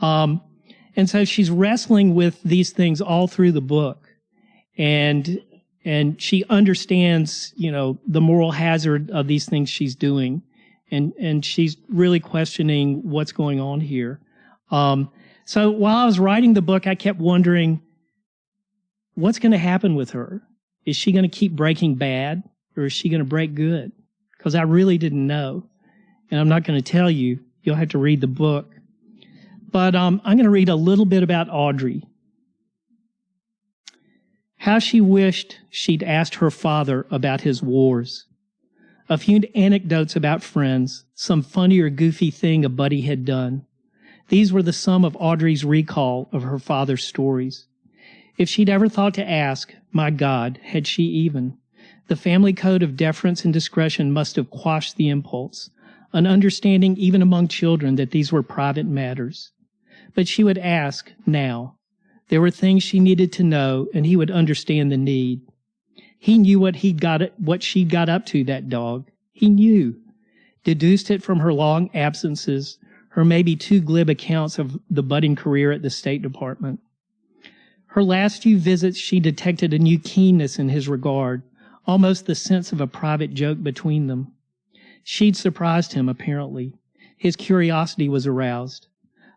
And so she's wrestling with these things all through the book. And she understands, the moral hazard of these things she's doing. And she's really questioning what's going on here. So while I was writing the book, I kept wondering, what's going to happen with her? Is she going to keep breaking bad, or is she going to break good? Because I really didn't know. And I'm not going to tell you. You'll have to read the book. But I'm going to read a little bit about Audrey. How she wished she'd asked her father about his wars. A few anecdotes about friends, some funny or goofy thing a buddy had done. These were the sum of Audrey's recall of her father's stories. If she'd ever thought to ask, my God, had she even? The family code of deference and discretion must have quashed the impulse, an understanding even among children that these were private matters. But she would ask now. There were things she needed to know, and he would understand the need. He knew what she'd got up to, that dog. He knew. Deduced it from her long absences, her maybe too glib accounts of the budding career at the State Department. Her last few visits, she detected a new keenness in his regard, almost the sense of a private joke between them. She'd surprised him, apparently. His curiosity was aroused.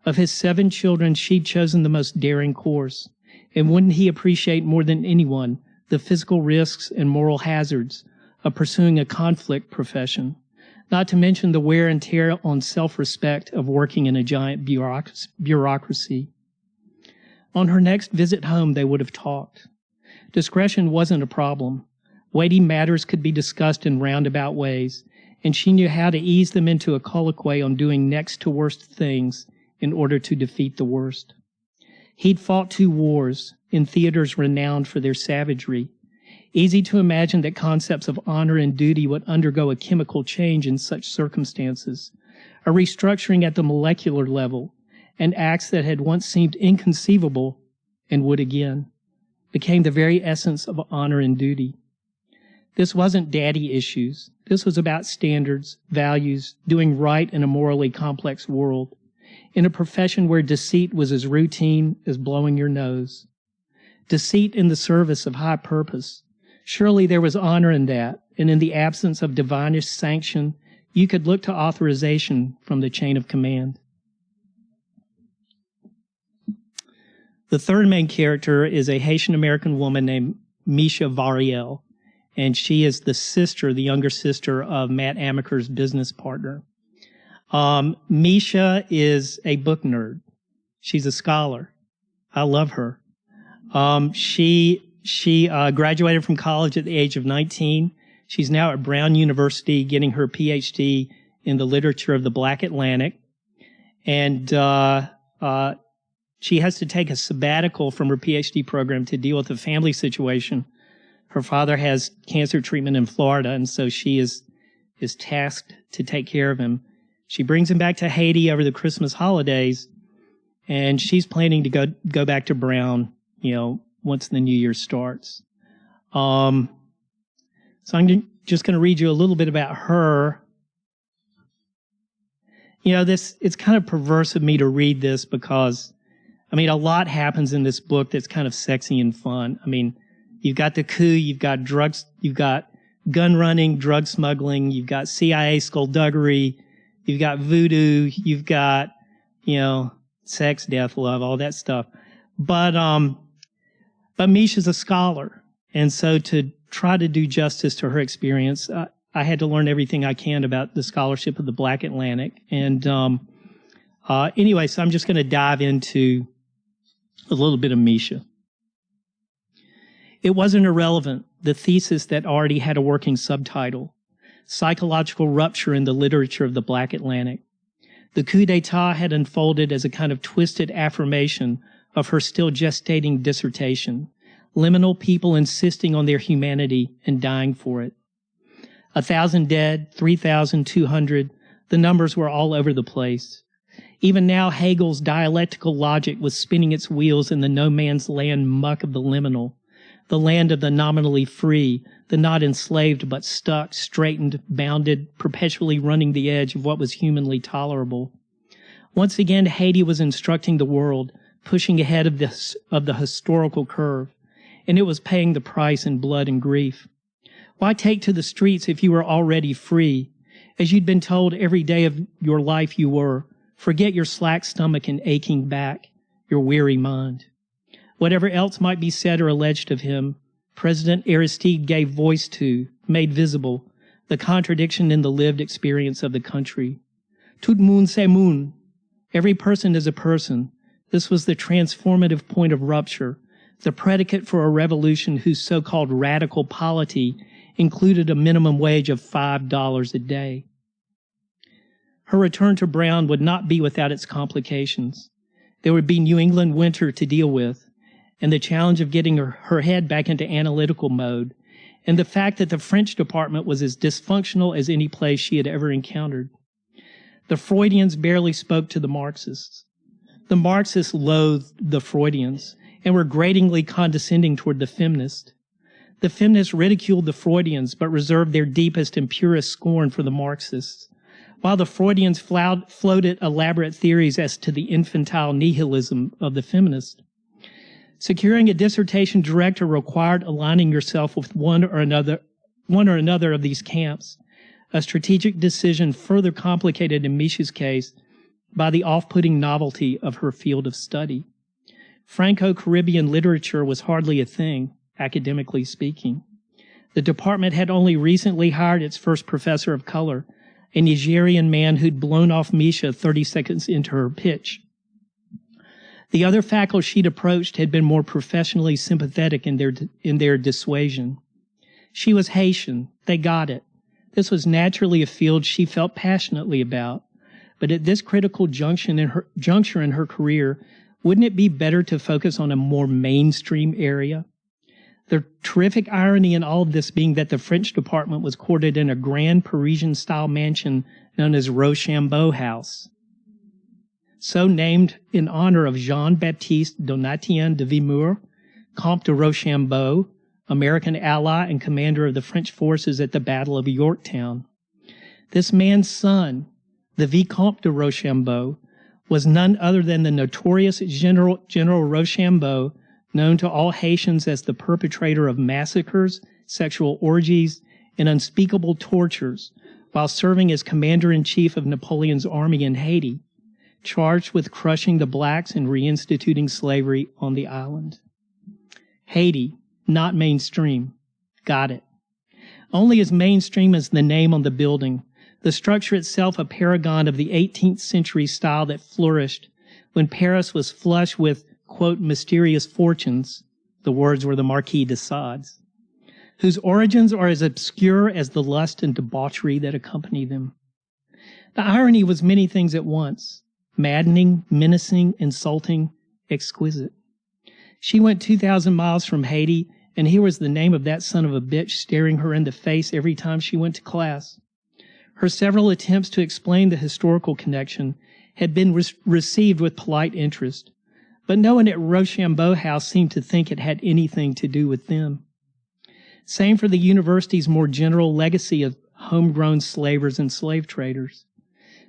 Of his 7 children, she'd chosen the most daring course. And wouldn't he appreciate more than anyone the physical risks and moral hazards of pursuing a conflict profession, not to mention the wear and tear on self-respect of working in a giant bureaucracy. On her next visit home, they would have talked. Discretion wasn't a problem. Weighty matters could be discussed in roundabout ways, and she knew how to ease them into a colloquy on doing next to worst things in order to defeat the worst. He'd fought 2 wars in theaters renowned for their savagery. Easy to imagine that concepts of honor and duty would undergo a chemical change in such circumstances, a restructuring at the molecular level, and acts that had once seemed inconceivable and would again became the very essence of honor and duty. This wasn't daddy issues. This was about standards, values, doing right in a morally complex world, in a profession where deceit was as routine as blowing your nose. Deceit in the service of high purpose. Surely there was honor in that, and in the absence of divinish sanction, you could look to authorization from the chain of command. The third main character is a Haitian-American woman named Misha Variel, and she is the younger sister of Matt Amaker's business partner. Misha is a book nerd. She's a scholar. I love her. She graduated from college at the age of 19. She's now at Brown University getting her PhD in the literature of the Black Atlantic. And she has to take a sabbatical from her PhD program to deal with a family situation. Her father has cancer treatment in Florida, and so she is tasked to take care of him. She brings him back to Haiti over the Christmas holidays, and she's planning to go back to Brown, once the new year starts. So I'm just going to read you a little bit about her. It's kind of perverse of me to read this because, a lot happens in this book that's kind of sexy and fun. You've got the coup, you've got drugs, you've got gun running, drug smuggling, you've got CIA skullduggery, you've got voodoo, you've got, sex, death, love, all that stuff. But Misha's a scholar. And so to try to do justice to her experience, I had to learn everything I can about the scholarship of the Black Atlantic. And anyway, so I'm just going to dive into a little bit of Misha. It wasn't irrelevant, the thesis that already had a working subtitle, Psychological Rupture in the Literature of the Black Atlantic. The coup d'etat had unfolded as a kind of twisted affirmation of her still gestating dissertation, liminal people insisting on their humanity and dying for it. 1,000 dead, 3,200, the numbers were all over the place. Even now, Hegel's dialectical logic was spinning its wheels in the no-man's land muck of the liminal, the land of the nominally free, the not enslaved but stuck, straightened, bounded, perpetually running the edge of what was humanly tolerable. Once again, Haiti was instructing the world, pushing ahead of the historical curve, and it was paying the price in blood and grief. Why take to the streets if you were already free? As you'd been told every day of your life you were, forget your slack stomach and aching back, your weary mind. Whatever else might be said or alleged of him, President Aristide gave voice to, made visible, the contradiction in the lived experience of the country. Tout monde c'est monde. Every person is a person. This was the transformative point of rupture, the predicate for a revolution whose so-called radical polity included a minimum wage of $5 a day. Her return to Brown would not be without its complications. There would be New England winter to deal with, and the challenge of getting her head back into analytical mode, and the fact that the French department was as dysfunctional as any place she had ever encountered. The Freudians barely spoke to the Marxists. The Marxists loathed the Freudians and were gratingly condescending toward the feminists. The feminists ridiculed the Freudians but reserved their deepest and purest scorn for the Marxists, while the Freudians floated elaborate theories as to the infantile nihilism of the feminists. Securing a dissertation director required aligning yourself with one or another of these camps, a strategic decision further complicated in Misha's case by the off-putting novelty of her field of study. Franco-Caribbean literature was hardly a thing, academically speaking. The department had only recently hired its first professor of color, a Nigerian man who'd blown off Misha 30 seconds into her pitch. The other faculty she'd approached had been more professionally sympathetic in their dissuasion. She was Haitian. They got it. This was naturally a field she felt passionately about, But at this critical juncture in her career, wouldn't it be better to focus on a more mainstream area? The terrific irony in all of this being that the French department was quartered in a grand Parisian-style mansion known as Rochambeau House, so named in honor of Jean-Baptiste Donatien de Vimeur, Comte de Rochambeau, American ally and commander of the French forces at the Battle of Yorktown. This man's son, the Vicomte de Rochambeau, was none other than the notorious General Rochambeau, known to all Haitians as the perpetrator of massacres, sexual orgies, and unspeakable tortures, while serving as commander-in-chief of Napoleon's army in Haiti, charged with crushing the blacks and reinstituting slavery on the island. Haiti, not mainstream. Got it. Only as mainstream as the name on the building, the structure itself a paragon of the 18th century style that flourished when Paris was flush with, quote, mysterious fortunes, the words were the Marquis de Sade's, whose origins are as obscure as the lust and debauchery that accompany them. The irony was many things at once, maddening, menacing, insulting, exquisite. She went 2,000 miles from Haiti, and here was the name of that son of a bitch staring her in the face every time she went to class. Her several attempts to explain the historical connection had been received with polite interest, but no one at Rochambeau House seemed to think it had anything to do with them. Same for the university's more general legacy of homegrown slavers and slave traders.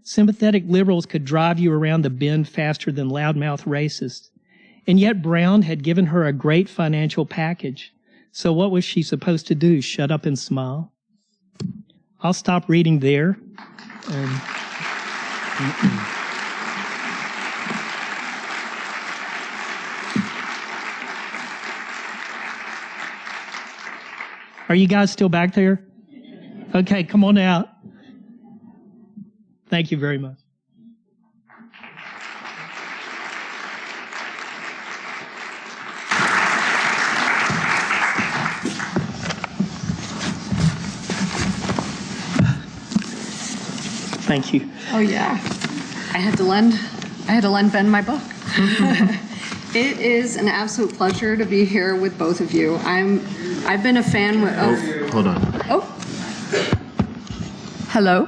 Sympathetic liberals could drive you around the bend faster than loudmouth racists, and yet Brown had given her a great financial package. So what was she supposed to do, shut up and smile? I'll stop reading there. Are you guys still back there? Okay, come on out. Thank you very much. Thank you. Oh yeah, I had to lend Ben my book. It is an absolute pleasure to be here with both of you. I've been a fan with. Oh, hold on. Oh, hello.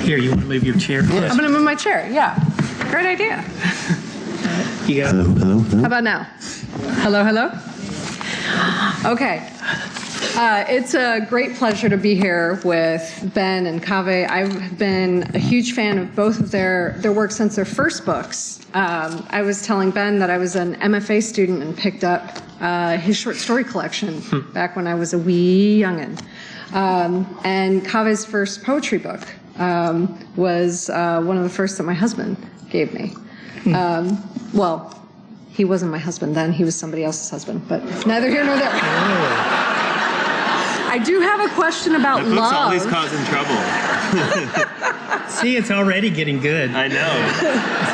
Here, you want to move your chair? Yes. I'm gonna move my chair. Yeah, great idea. You got Hello, hello, hello. How about now? Hello, hello. Okay. It's a great pleasure to be here with Ben and Kaveh. I've been a huge fan of both of their work since their first books. I was telling Ben that I was an MFA student and picked up his short story collection back when I was a wee youngin'. And Kaveh's first poetry book was one of the first that my husband gave me. Well, he wasn't my husband then, he was somebody else's husband, but neither here nor there. I do have a question about That book's love. always causing trouble. See, it's already getting good. I know.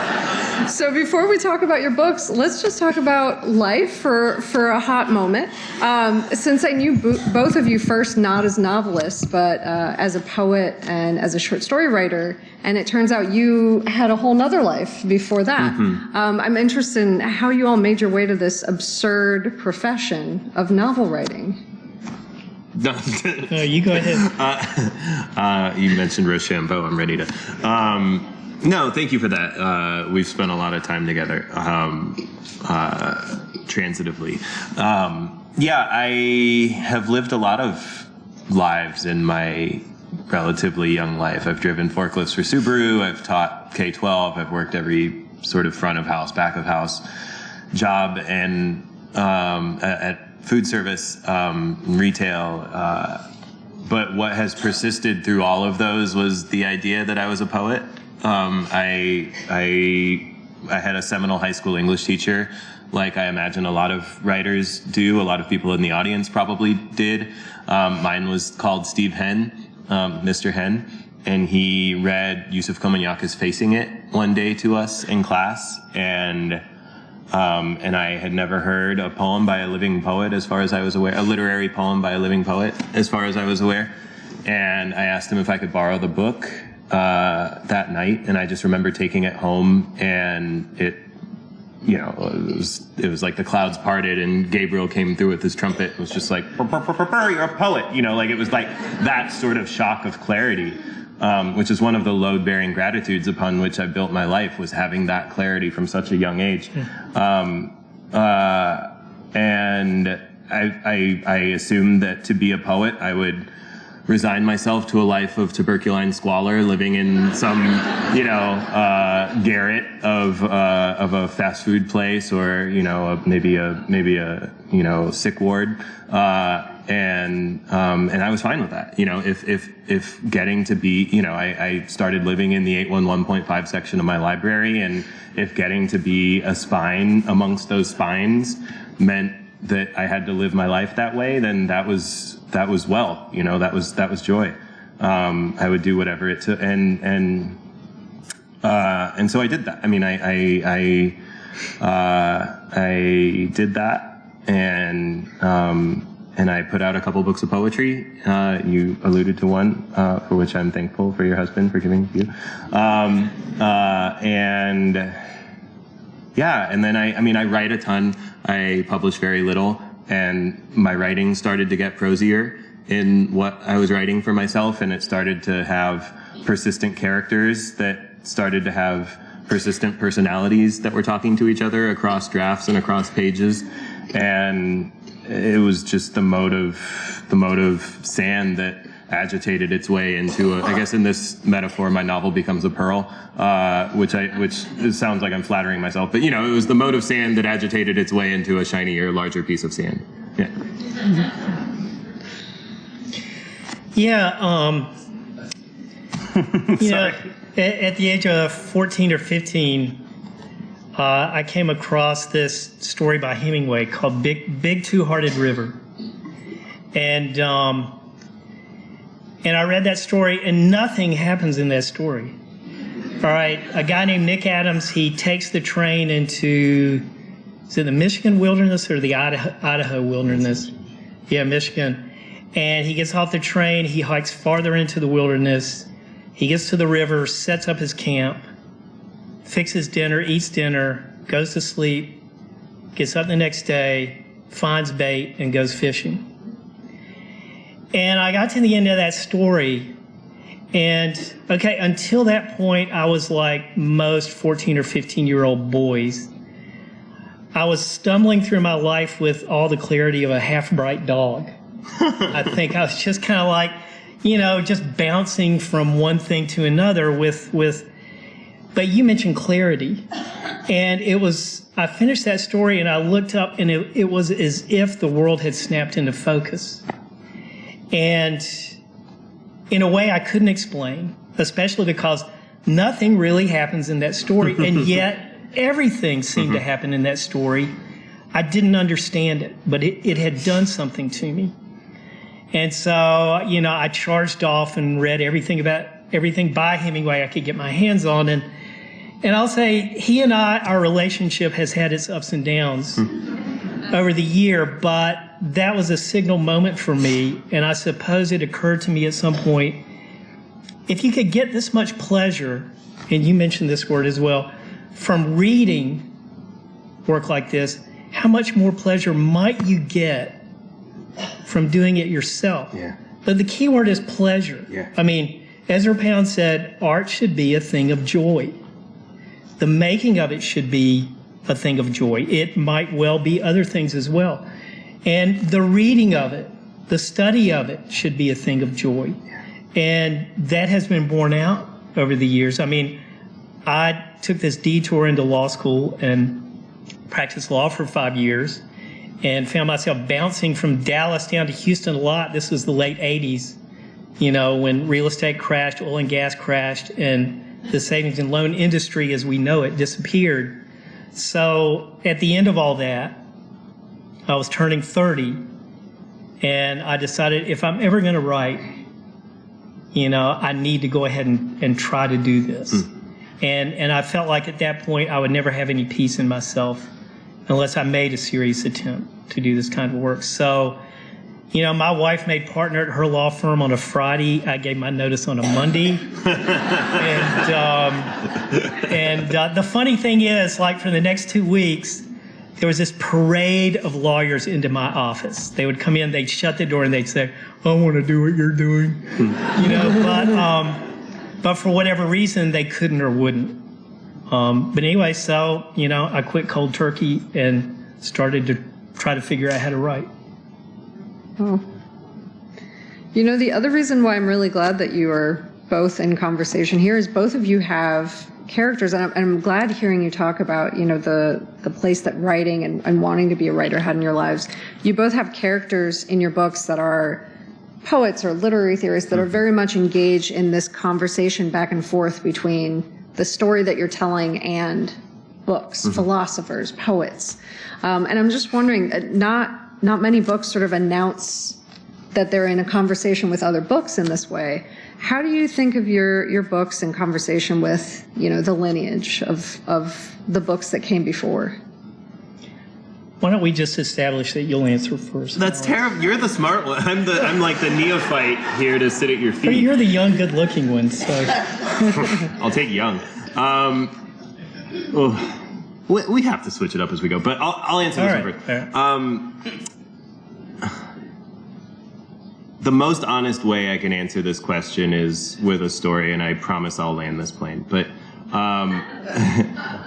So before we talk about your books, let's just talk about life for a hot moment. Since I knew both of you first, not as novelists, but as a poet and as a short story writer, and it turns out you had a whole nother life before that. I'm interested in how you all made your way to this absurd profession of novel writing. No, You go ahead. you mentioned Rochambeau. I'm ready to. No, thank you for that. We've spent a lot of time together, transitively. Yeah, I have lived a lot of lives in my relatively young life. I've driven forklifts for Subaru. I've taught K-12. I've worked every sort of front of house, back of house job, and at food service, retail. But what has persisted through all of those was the idea that I was a poet. I had a seminal high school English teacher, like I imagine a lot of writers do. A lot of people in the audience probably did. Mine was called Steve Henn, Mr. Henn, and he read Yusuf Komunyaku's Facing It one day to us in class, and And I had never heard a poem by a living poet, as far as I was aware, a literary poem by a living poet, as far as I was aware. And I asked him if I could borrow the book that night, and I just remember taking it home, and it was like the clouds parted and Gabriel came through with his trumpet. It was just like, you're a poet, like it was like that sort of shock of clarity, which is one of the load-bearing gratitudes upon which I built my life, was having that clarity from such a young age. And I assumed that to be a poet, I would resign myself to a life of tuberculine squalor, living in some, garret of a fast food place, or maybe a sick ward, and I was fine with that. If getting to be, I started living in the 811.5 section of my library, and if getting to be a spine amongst those spines meant that I had to live my life that way, then that was that was joy. I would do whatever it took, and so I did that. I mean, I did that, and I put out a couple books of poetry. You alluded to one, for which I'm thankful for your husband for giving to you. And then I write a ton. I publish very little, and my writing started to get prosier in what I was writing for myself, and it started to have persistent characters that started to have persistent personalities that were talking to each other across drafts and across pages. And it was just the mote of sand that agitated its way into I guess in this metaphor, my novel becomes a pearl, which it sounds like I'm flattering myself, but it was the mote of sand that agitated its way into a shinier, larger piece of sand. At the age of 14 or 15, I came across this story by Hemingway called Big Two-Hearted River. And I read that story, and nothing happens in that story. All right, a guy named Nick Adams, he takes the train into, is it the Michigan wilderness or the Idaho wilderness? Yeah, Michigan. And he gets off the train, he hikes farther into the wilderness, he gets to the river, sets up his camp, fixes dinner, eats dinner, goes to sleep, gets up the next day, finds bait, and goes fishing. And I got to the end of that story, and until that point, I was like most 14 or 15-year-old boys. I was stumbling through my life with all the clarity of a half-bright dog. I think I was just kind of like, just bouncing from one thing to another but you mentioned clarity. And I finished that story and I looked up, and it was as if the world had snapped into focus. And in a way I couldn't explain, especially because nothing really happens in that story, and yet everything seemed to happen in that story. I didn't understand it, but it had done something to me. And so, I charged off and read everything by Hemingway I could get my hands on. And I'll say he and our relationship has had its ups and downs over the year, but that was a signal moment for me. And I suppose it occurred to me at some point, if you could get this much pleasure, and you mentioned this word as well, from reading work like this, how much more pleasure might you get from doing it yourself? Yeah. But the key word is pleasure. Yeah. I mean, Ezra Pound said art should be a thing of joy. The making of it should be a thing of joy. It might well be other things as well. And the reading of it, the study of it should be a thing of joy. And that has been borne out over the years. I mean, I took this detour into law school and practiced law for 5 years and found myself bouncing from Dallas down to Houston a lot. This was the late 80s, when real estate crashed, oil and gas crashed, and the savings and loan industry as we know it disappeared. So at the end of all that, I was turning 30, and I decided if I'm ever going to write, I need to go ahead and try to do this. And I felt like at that point I would never have any peace in myself unless I made a serious attempt to do this kind of work. So, you know, my wife made partner at her law firm on a Friday. I gave my notice on a Monday. and the funny thing is, like, for the next 2 weeks, there was this parade of lawyers into my office. They would come in, they'd shut the door, and they'd say, I want to do what you're doing. You know, but for whatever reason, they couldn't or wouldn't. But anyway, so, you know, I quit cold turkey and started to try to figure out how to write. Oh. You know, the other reason why I'm really glad that you are both in conversation here is both of you have characters, and I'm glad hearing you talk about, you know, the place that writing and wanting to be a writer had in your lives. You both have characters in your books that are poets or literary theorists that are very much engaged in this conversation back and forth between the story that you're telling and books, philosophers, poets. And I'm just wondering, not many books sort of announce that they're in a conversation with other books in this way. How do you think of your books in conversation with, you know, the lineage of the books that came before? Why don't we just establish that you'll answer first? That's terrible. You're the smart one. I'm like the neophyte here to sit at your feet. But you're the young, good-looking one, so. I'll take young. We have to switch it up as we go, but I'll answer this one first. The most honest way I can answer this question is with a story, and I promise I'll land this plane. But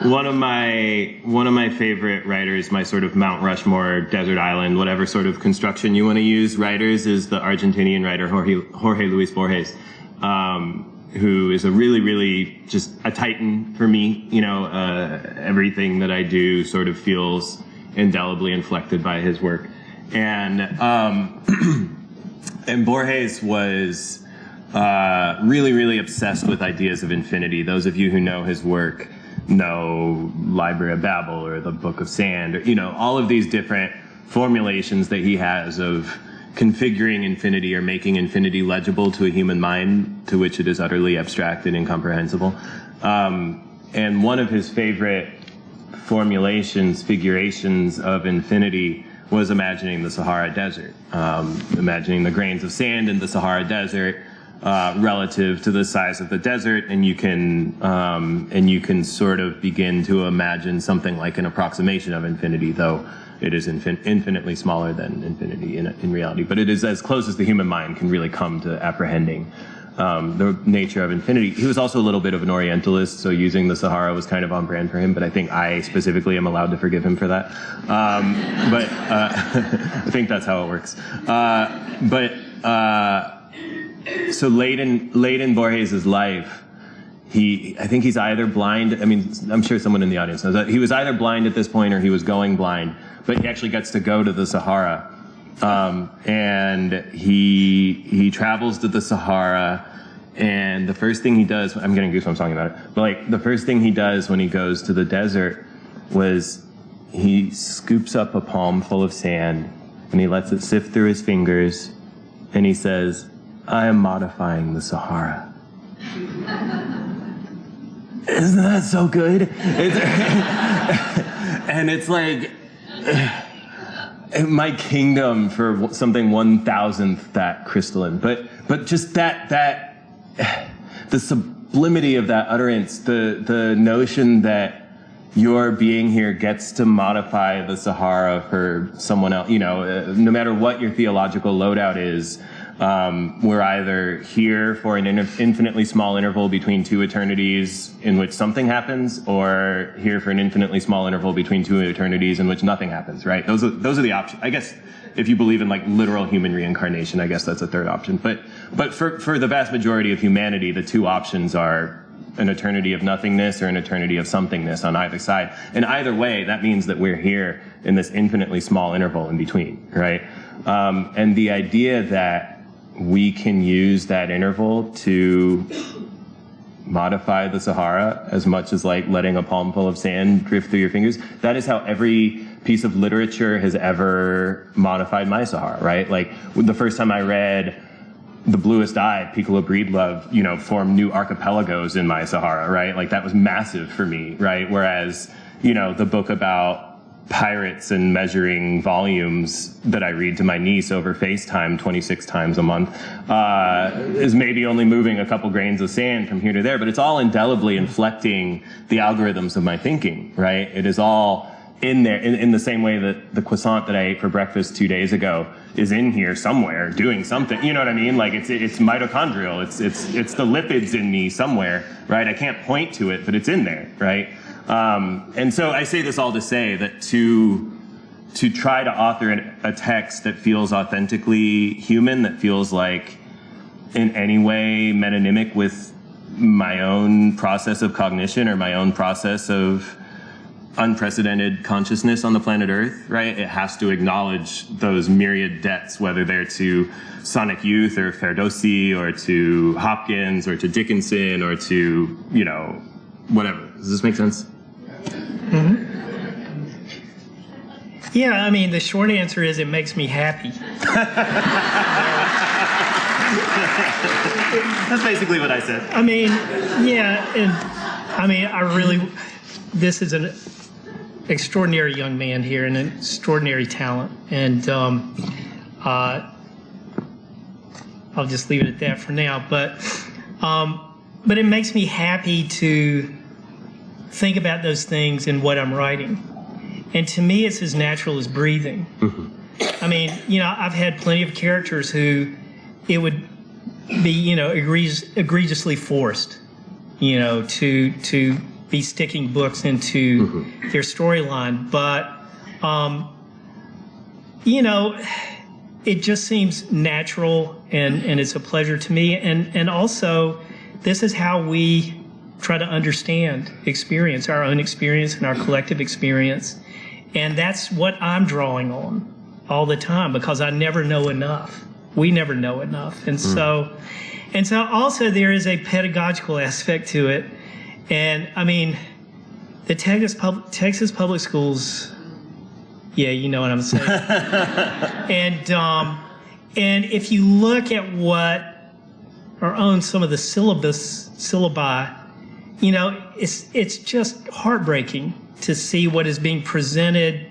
one of my favorite writers, my sort of Mount Rushmore, desert island, whatever sort of construction you want to use, writers, is the Argentinian writer Jorge Luis Borges, who is a really, really just a titan for me. You know, everything that I do sort of feels indelibly inflected by his work, and Borges was really, really obsessed with ideas of infinity. Those of you who know his work know Library of Babel or the Book of Sand, or, you know, all of these different formulations that he has of configuring infinity or making infinity legible to a human mind to which it is utterly abstract and incomprehensible. And one of his favorite figurations of infinity was imagining the Sahara Desert, imagining the grains of sand in the Sahara Desert relative to the size of the desert, and you can sort of begin to imagine something like an approximation of infinity, though it is infinitely smaller than infinity in reality. But it is as close as the human mind can really come to apprehending the nature of infinity. He was also a little bit of an Orientalist, so using the Sahara was kind of on brand for him, but I think I specifically am allowed to forgive him for that. But I think that's how it works. So late in Borges' life, I think he's either blind. I mean, I'm sure someone in the audience knows that. He was either blind at this point or he was going blind, but he actually gets to go to the Sahara. And he travels to the Sahara, and the first thing he does, I'm getting goosebumps talking about it, but like the first thing he does when he goes to the desert was he scoops up a palm full of sand and he lets it sift through his fingers, and he says, I am modifying the Sahara. Isn't that so good? And it's like, my kingdom for something 1,000th that crystalline, but just that the sublimity of that utterance, the notion that your being here gets to modify the Sahara for someone else. You know, no matter what your theological loadout is, we're either here for an infinitely small interval between two eternities in which something happens, or here for an infinitely small interval between two eternities in which nothing happens, right? Those are the options. I guess if you believe in like literal human reincarnation, I guess that's a third option. But for the vast majority of humanity, the two options are an eternity of nothingness or an eternity of somethingness on either side. And either way, that means that we're here in this infinitely small interval in between, right? And the idea that we can use that interval to modify the Sahara as much as like letting a palmful of sand drift through your fingers. That is how every piece of literature has ever modified my Sahara, right? Like the first time I read The Bluest Eye, Piccolo Breedlove, you know, formed new archipelagos in my Sahara, right? Like that was massive for me, right? Whereas, you know, the book about pirates and measuring volumes that I read to my niece over FaceTime 26 times a month is maybe only moving a couple grains of sand from here to there, but it's all indelibly inflecting the algorithms of my thinking, right? It is all in there in the same way that the croissant that I ate for breakfast 2 days ago is in here somewhere doing something. You know what I mean? Like it's mitochondrial. It's the lipids in me somewhere, right? I can't point to it, but it's in there, right? And so I say this all to say that to try to author a text that feels authentically human, that feels like in any way metonymic with my own process of cognition or my own process of unprecedented consciousness on the planet Earth, right? It has to acknowledge those myriad debts, whether they're to Sonic Youth or Ferdowsi or to Hopkins or to Dickinson or to, you know, whatever. Does this make sense? Mm-hmm. Yeah, I mean, the short answer is it makes me happy. That's basically what I said. I mean, yeah, and I mean, this is an extraordinary young man here and an extraordinary talent, and I'll just leave it at that for now. But it makes me happy to think about those things in what I'm writing, and to me, it's as natural as breathing. Mm-hmm. I mean, you know, I've had plenty of characters who it would be, you know, egregiously forced, you know, to be sticking books into mm-hmm. their storyline, but you know, it just seems natural, and it's a pleasure to me, and also this is how we try to understand experience, our own experience and our collective experience, and that's what I'm drawing on all the time, because I never know enough. We never know enough, and so also there is a pedagogical aspect to it. And I mean, the Texas public schools, yeah, you know what I'm saying. And if you look at what are on some of the syllabi, you know, it's just heartbreaking to see what is being presented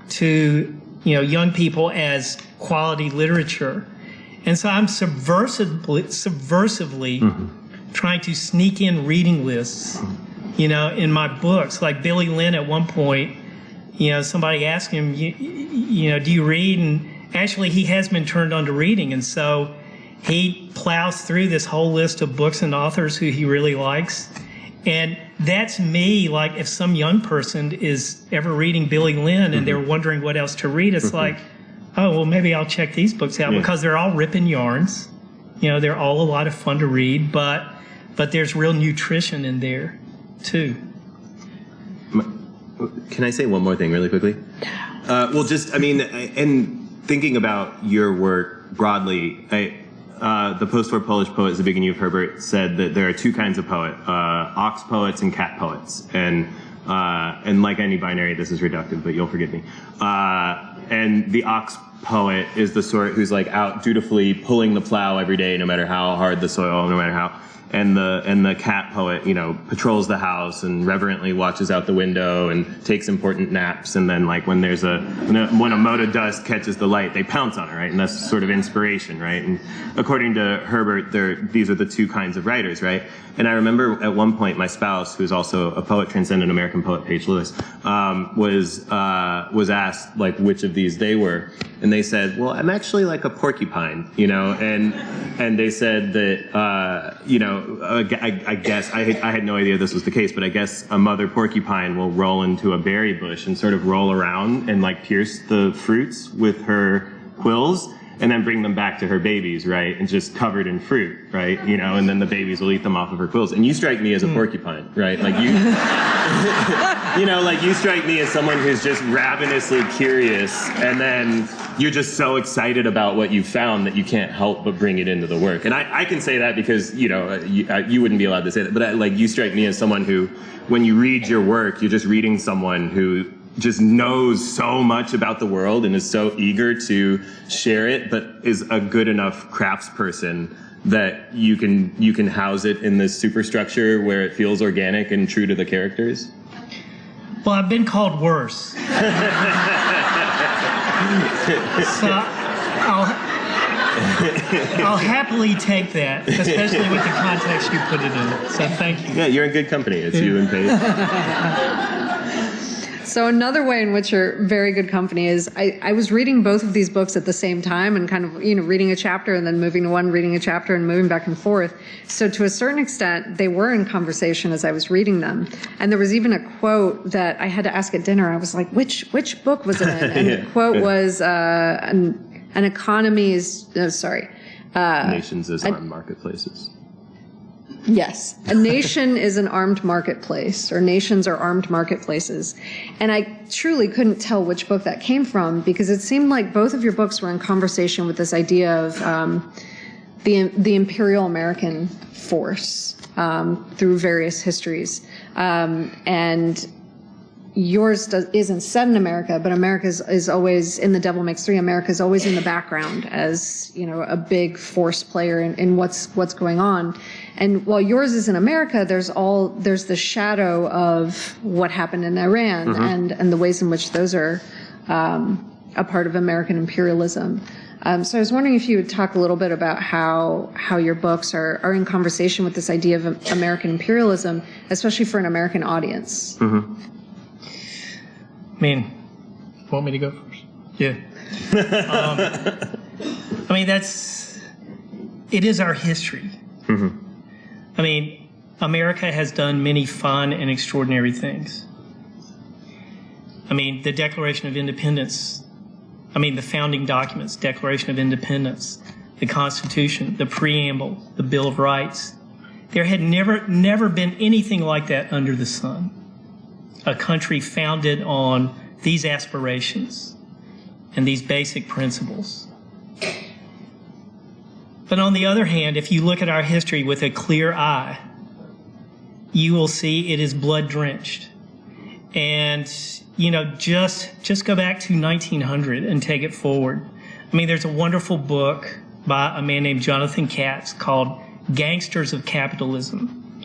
to, you know, young people as quality literature. And so I'm subversively mm-hmm. trying to sneak in reading lists, you know, in my books. Like Billy Lynn at one point, you know, somebody asked him, you know, do you read? And actually he has been turned on to reading. And so he plows through this whole list of books and authors who he really likes. And that's me, like if some young person is ever reading Billy Lynn and mm-hmm. they're wondering what else to read, it's mm-hmm. like, oh, well, maybe I'll check these books out, because they're all ripping yarns. You know, they're all a lot of fun to read, but there's real nutrition in there, too. Can I say one more thing really quickly? Well, just, I mean, and thinking about your work broadly, the post-war Polish poet Zbigniew Herbert said that there are two kinds of poet, ox poets and cat poets. And like any binary, this is reductive, but you'll forgive me. And the ox poet is the sort who's like out dutifully pulling the plow every day, no matter how hard the soil, no matter how. And the cat poet, you know, patrols the house and reverently watches out the window and takes important naps. And then, like, when when a mote of dust catches the light, they pounce on it, right? And that's sort of inspiration, right? And according to Herbert, these are the two kinds of writers, right? And I remember at one point my spouse, who's also a poet, transcendent American poet, Paige Lewis, was asked like which of these they were, and they said, "Well, I'm actually like a porcupine," you know, and they said that you know, I guess I had no idea this was the case, but I guess a mother porcupine will roll into a berry bush and sort of roll around and like pierce the fruits with her quills, and then bring them back to her babies, right? And just covered in fruit, right? You know, and then the babies will eat them off of her quills. And you strike me as a porcupine, right? Like you, you know, like you strike me as someone who's just ravenously curious, and then you're just so excited about what you found that you can't help but bring it into the work. And I can say that because, you know, you wouldn't be allowed to say that, but like you strike me as someone who, when you read your work, you're just reading someone who just knows so much about the world and is so eager to share it, but is a good enough craftsperson that you can house it in this superstructure where it feels organic and true to the characters. Well, I've been called worse. So I'll happily take that, especially with the context you put it in. So thank you. Yeah, you're in good company. It's you and Paige. So another way in which you're very good company is I was reading both of these books at the same time and kind of, reading a chapter and then moving to one, reading a chapter and moving back and forth. So to a certain extent, they were in conversation as I was reading them. And there was even a quote that I had to ask at dinner. I was like, which book was it in? And the quote was, an economy is, Nations as armed marketplaces. Yes. A nation is an armed marketplace, or nations are armed marketplaces. And I truly couldn't tell which book that came from, because it seemed like both of your books were in conversation with this idea of the Imperial American force through various histories. And yours isn't set in America, but America is always, in The Devil Makes Three, America is always in the background as, a big force player in what's going on. And while yours is in America, there's the shadow of what happened in Iran and the ways in which those are a part of American imperialism. So I was wondering if you would talk a little bit about how your books are in conversation with this idea of American imperialism, especially for an American audience. Want me to go first? Yeah. It is our history. America has done many fun and extraordinary things. The Declaration of Independence, the founding documents, Declaration of Independence, the Constitution, the Preamble, the Bill of Rights. There had never been anything like that under the sun. A country founded on these aspirations and these basic principles. But on the other hand, if you look at our history with a clear eye, you will see it is blood-drenched. And, just go back to 1900 and take it forward. There's a wonderful book by a man named Jonathan Katz called Gangsters of Capitalism.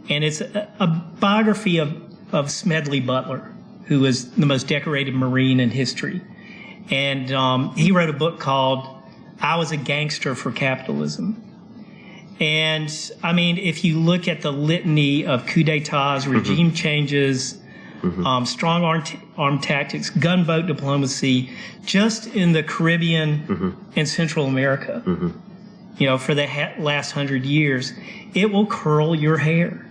And it's a biography of Smedley Butler, who was the most decorated Marine in history. And he wrote a book called I Was a Gangster for Capitalism. And, if you look at the litany of coups d'etats, regime changes, strong arm tactics, gunboat diplomacy, just in the Caribbean and Central America, for the last 100 years, it will curl your hair.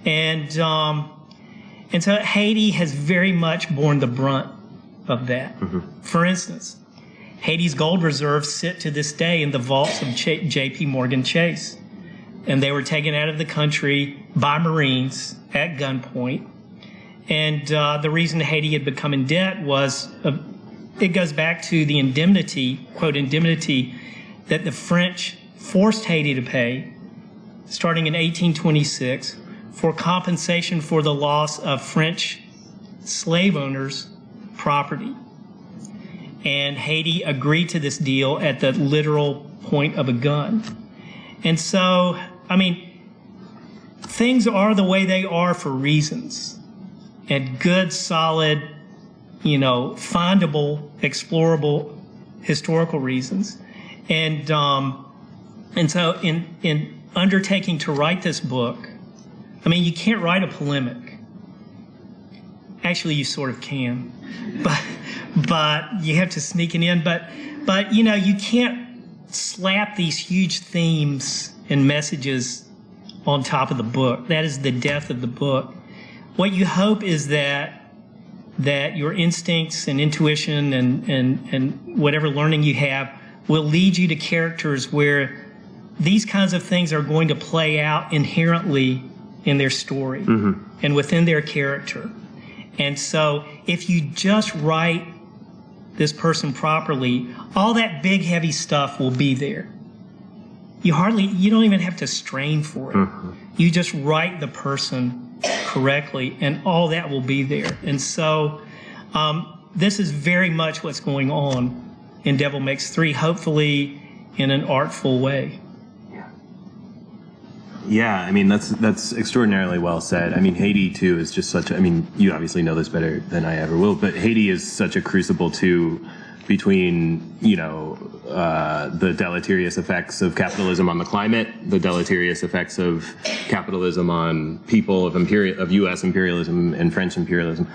And so Haiti has very much borne the brunt of that. For instance, Haiti's gold reserves sit to this day in the vaults of J.P. Morgan Chase. And they were taken out of the country by Marines at gunpoint. And the reason Haiti had become in debt was, it goes back to the indemnity, quote, indemnity, that the French forced Haiti to pay, starting in 1826, for compensation for the loss of French slave owners' property. And Haiti agreed to this deal at the literal point of a gun. And so, things are the way they are for reasons. And good, solid, findable, explorable historical reasons. And so in undertaking to write this book, you can't write a polemic. Actually, you sort of can. But you have to sneak it in. But you can't slap these huge themes and messages on top of the book. That is the death of the book. What you hope is that your instincts and intuition and whatever learning you have will lead you to characters where these kinds of things are going to play out inherently in their story and within their character. And so if you just write this person properly, all that big, heavy stuff will be there. You don't even have to strain for it. You just write the person correctly, and all that will be there. And so this is very much what's going on in Devil Makes Three, hopefully in an artful way. Yeah, I mean, that's extraordinarily well said. I mean, Haiti, too, is just such a, I mean, you obviously know this better than I ever will, but Haiti is such a crucible, too, between, you know, the deleterious effects of capitalism on the climate, the deleterious effects of capitalism on people, of U.S. imperialism and French imperialism.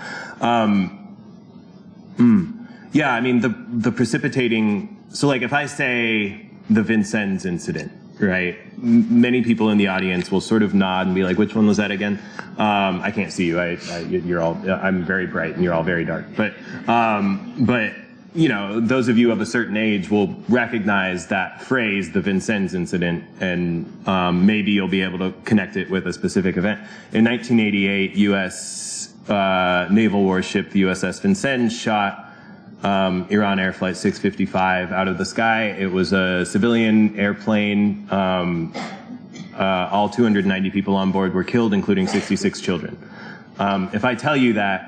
Yeah, I mean, the precipitating, so like if I say the Vincennes incident, right? Many people in the audience will sort of nod and be like, which one was that again? I can't see you. You're all, I'm very bright and you're all very dark. But, you know, those of you of a certain age will recognize that phrase, the Vincennes incident, and maybe you'll be able to connect it with a specific event. In 1988, U.S. naval warship, the USS Vincennes, shot Iran Air Flight 655 out of the sky. It was a civilian airplane. All 290 people on board were killed, including 66 children. If I tell you that,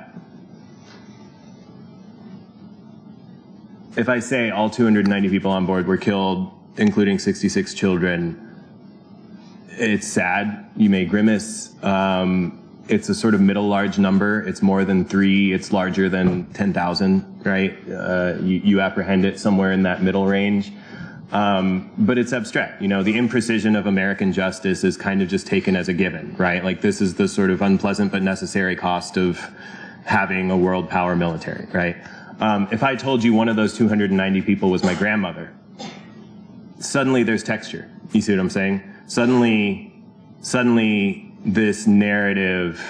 if I say all 290 people on board were killed, including 66 children, it's sad. You may grimace. It's a sort of middle large number. It's more than 3. It's larger than 10,000, right? You apprehend it somewhere in that middle range. But it's abstract. You know, the imprecision of American justice is kind of just taken as a given, right? Like this is the sort of unpleasant but necessary cost of having a world power military, right? If I told you one of those 290 people was my grandmother, suddenly there's texture. You see what I'm saying? Suddenly this narrative,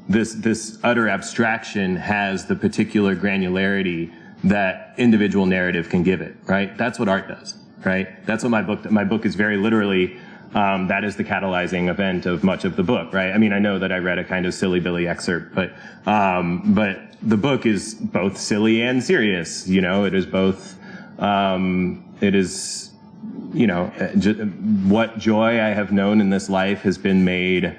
this utter abstraction has the particular granularity that individual narrative can give it, right? That's what art does, right? That's what my book is very literally, that is the catalyzing event of much of the book, right? I mean, I know that I read a kind of silly Billy excerpt, but the book is both silly and serious, you know, it is both, it is, you know, what joy I have known in this life has been made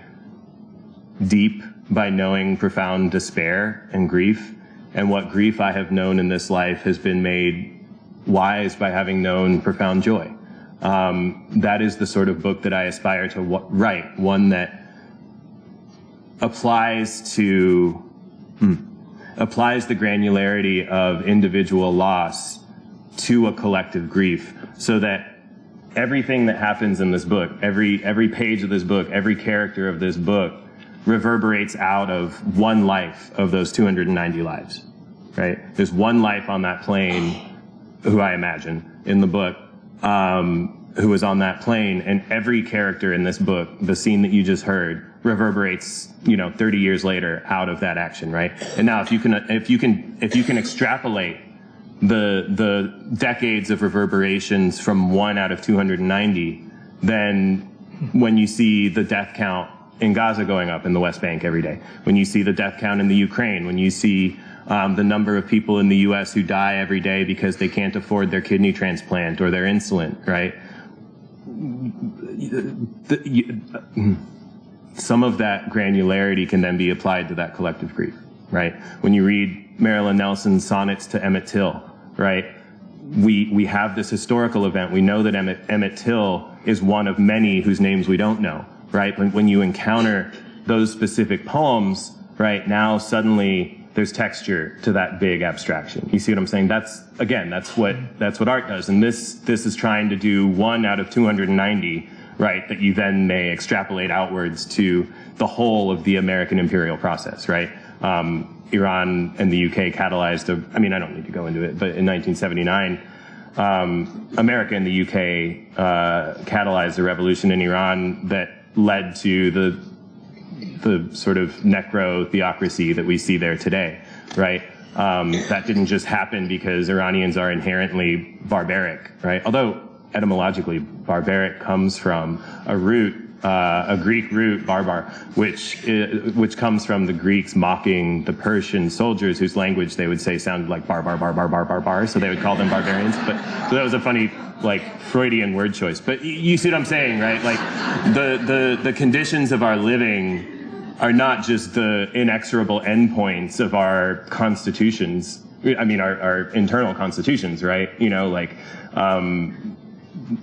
deep by knowing profound despair and grief, and what grief I have known in this life has been made wise by having known profound joy. That is the sort of book that I aspire to write, one that applies the granularity of individual loss to a collective grief, so that everything that happens in this book, every page of this book, every character of this book reverberates out of one life of those 290 lives, right? There's one life on that plane, who I imagine in the book, who was on that plane, and every character in this book, the scene that you just heard, reverberates, you know, 30 years later out of that action, right? And now if you can extrapolate the decades of reverberations from 1 out of 290, then when you see the death count in Gaza going up in the West Bank every day, when you see the death count in the Ukraine, when you see the number of people in the U.S. who die every day because they can't afford their kidney transplant or their insulin, right? Some of that granularity can then be applied to that collective grief, right? When you read Marilyn Nelson's sonnets to Emmett Till, right? We have this historical event. We know that Emmett Till is one of many whose names we don't know, right? When you encounter those specific poems, right, now suddenly there's texture to that big abstraction. You see what I'm saying? That's what art does. And this is trying to do 1 out of 290, right, that you then may extrapolate outwards to the whole of the American imperial process, right? Iran and the UK catalyzed I mean, I don't need to go into it, but in 1979, America and the UK catalyzed a revolution in Iran that led to the sort of necro-theocracy that we see there today, right? That didn't just happen because Iranians are inherently barbaric, right? Although etymologically, barbaric comes from a Greek root, barbar, which comes from the Greeks mocking the Persian soldiers whose language they would say sounded like bar, so they would call them barbarians. So that was a funny, like, Freudian word choice. But you see what I'm saying, right? Like, the conditions of our living are not just the inexorable endpoints of our constitutions. I mean, our internal constitutions, right? You know, like,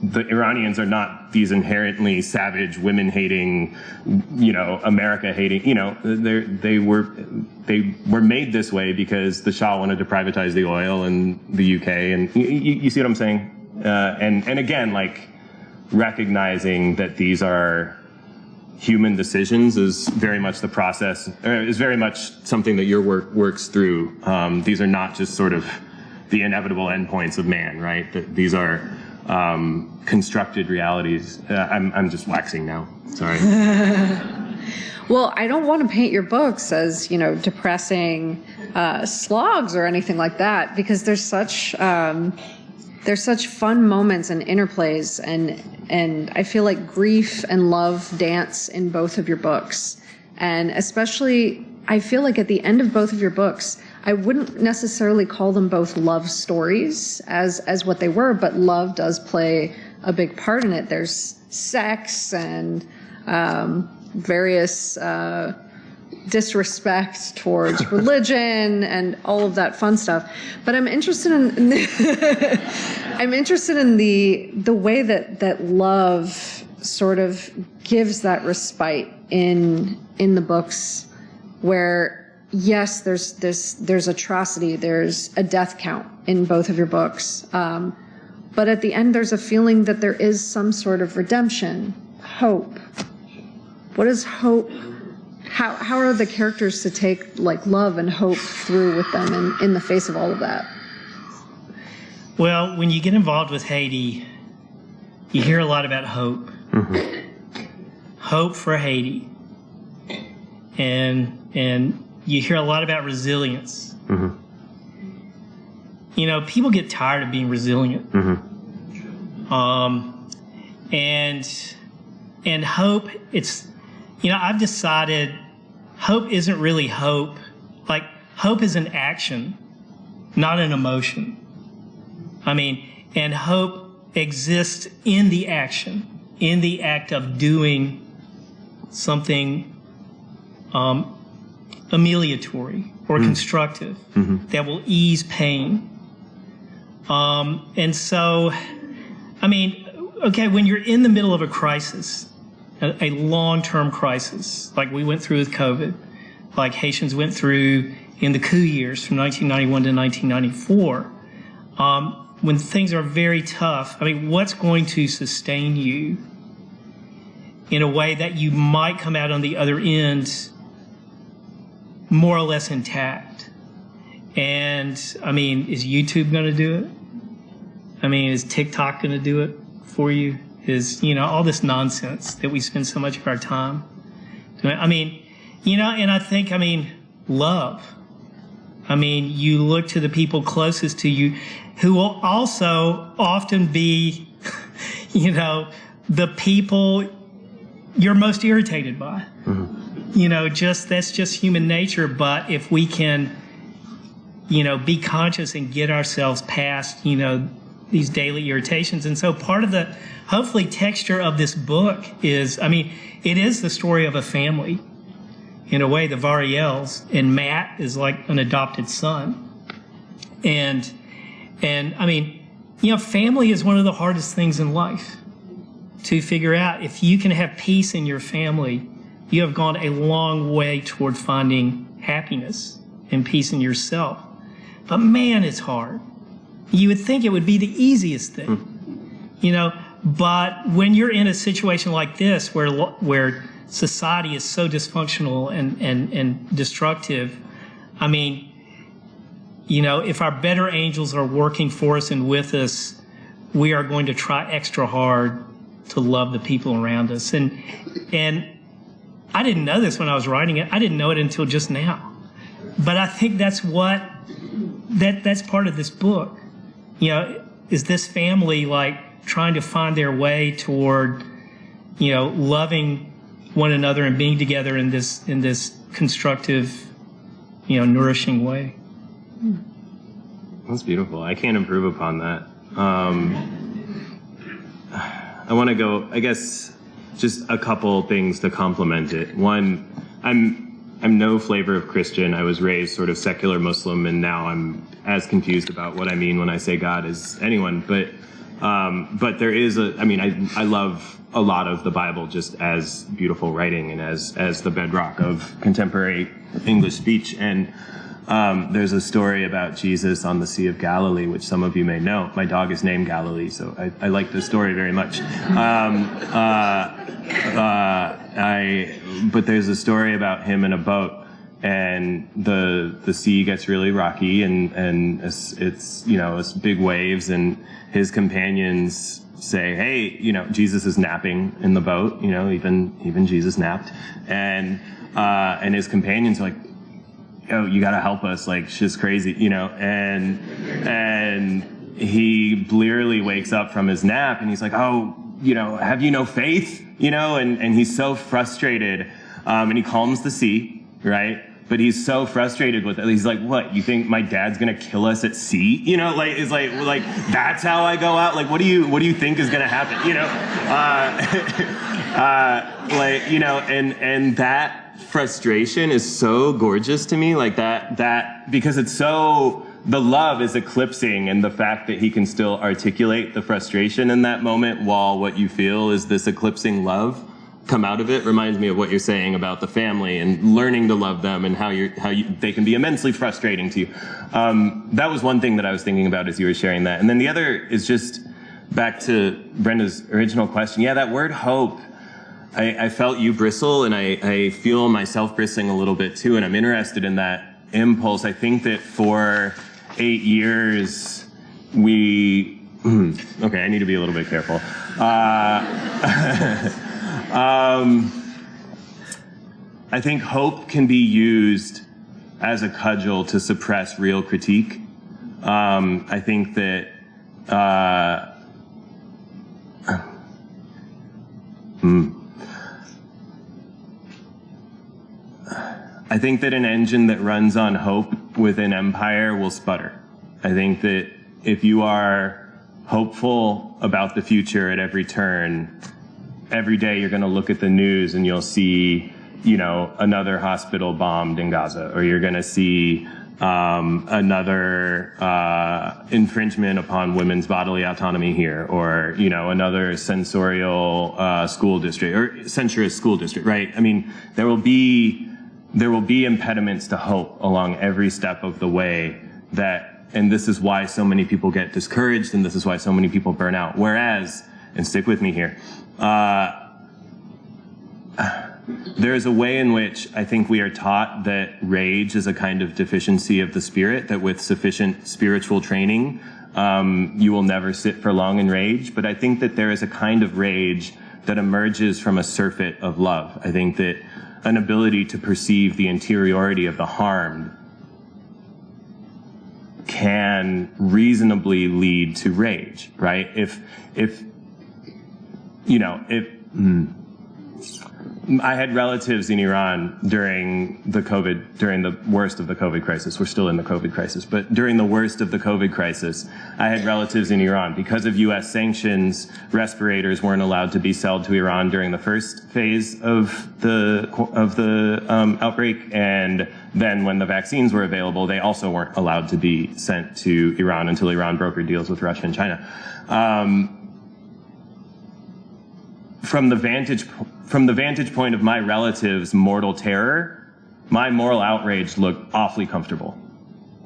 the Iranians are not these inherently savage, women-hating, America-hating. They were made this way because the Shah wanted to privatize the oil in the UK, and you see what I'm saying? And again, like, recognizing that these are human decisions is very much the process, is very much something that your work works through. These are not just sort of the inevitable endpoints of man, right? That these are constructed realities. I'm just waxing now. Sorry. Well, I don't want to paint your books as, depressing slogs or anything like that, because there's such fun moments and interplays, and I feel like grief and love dance in both of your books. And especially, I feel like at the end of both of your books, I wouldn't necessarily call them both love stories as what they were, but love does play a big part in it. There's sex and various disrespect towards religion and all of that fun stuff. But I'm interested in I'm interested in the way that love sort of gives that respite in the books, where yes, there's atrocity, there's a death count in both of your books, but at the end there's a feeling that there is some sort of redemption, hope. What is hope? How are the characters to take like love and hope through with them in the face of all of that? Well, when you get involved with Haiti, you hear a lot about hope. Mm-hmm. Hope for Haiti. And you hear a lot about resilience. Mm-hmm. People get tired of being resilient. Mm-hmm. And hope, it's, I've decided hope isn't really hope. Like, hope is an action, not an emotion. And hope exists in the action, in the act of doing something amelioratory or constructive that will ease pain. And so, okay, when you're in the middle of a crisis, a long-term crisis, like we went through with COVID, like Haitians went through in the coup years from 1991 to 1994, when things are very tough, what's going to sustain you in a way that you might come out on the other end more or less intact? And, is YouTube going to do it? Is TikTok going to do it for you? Is, all this nonsense that we spend so much of our time doing. And I think, love. You look to the people closest to you who will also often be, the people you're most irritated by. Mm-hmm. That's just human nature. But if we can, be conscious and get ourselves past, these daily irritations. And so part of the, hopefully, texture of this book is, it is the story of a family. In a way, the Variels, and Matt is like an adopted son. And family is one of the hardest things in life to figure out. If you can have peace in your family, you have gone a long way toward finding happiness and peace in yourself. But man, it's hard. You would think it would be the easiest thing, but when you're in a situation like this where society is so dysfunctional and destructive, if our better angels are working for us and with us, we are going to try extra hard to love the people around us. And I didn't know this when I was writing it. I didn't know it until just now. But I think that's that's part of this book. Is this family like trying to find their way toward, loving one another and being together in this constructive, nourishing way. That's beautiful. I can't improve upon that. I want to go, I guess, just a couple things to complement it. One, I'm no flavor of Christian. I was raised sort of secular Muslim, and now I'm as confused about what I mean when I say God as anyone. But But there is I love a lot of the Bible just as beautiful writing and as the bedrock of contemporary English speech. And there's a story about Jesus on the Sea of Galilee, which some of you may know. My dog is named Galilee, so I like this story very much. But there's a story about him in a boat, and the sea gets really rocky, and it's big waves, and his companions say, hey, Jesus is napping in the boat, even Jesus napped, and his companions are like, oh, you gotta help us, like, she's crazy, and he blearily wakes up from his nap, and he's like, oh, have you no faith, and he's so frustrated, and he calms the sea, right? But he's so frustrated with it. He's like, what, you think my dad's gonna kill us at sea? It's like that's how I go out? Like, what do you think is gonna happen? And that frustration is so gorgeous to me, like that because it's so, the love is eclipsing, and the fact that he can still articulate the frustration in that moment while what you feel is this eclipsing love come out of it reminds me of what you're saying about the family and learning to love them, and how they can be immensely frustrating to you. That was one thing that I was thinking about as you were sharing that. And then the other is just back to Brenda's original question. Yeah, that word hope, I felt you bristle, and I feel myself bristling a little bit too, and I'm interested in that impulse. I think that for 8 years, okay, I need to be a little bit careful. I think hope can be used as a cudgel to suppress real critique. I think that I think that an engine that runs on hope within empire will sputter. I think that if you are hopeful about the future at every turn, every day you're going to look at the news and you'll see, another hospital bombed in Gaza, or you're going to see another infringement upon women's bodily autonomy here, or another censorial school district or censorious school district, right? I mean, there will be impediments to hope along every step of the way, and this is why so many people get discouraged, and this is why so many people burn out. Whereas, and stick with me here, there is a way in which I think we are taught that rage is a kind of deficiency of the spirit, that with sufficient spiritual training, you will never sit for long in rage. But I think that there is a kind of rage that emerges from a surfeit of love. I think that an ability to perceive the interiority of the harmed can reasonably lead to rage, right? I had relatives in Iran during the worst of the COVID crisis. We're still in the COVID crisis, but during the worst of the COVID crisis, I had relatives in Iran. Because of U.S. sanctions, respirators weren't allowed to be sold to Iran during the first phase of the outbreak, and then when the vaccines were available, they also weren't allowed to be sent to Iran until Iran brokered deals with Russia and China. From the vantage point of my relatives' mortal terror, my moral outrage looked awfully comfortable.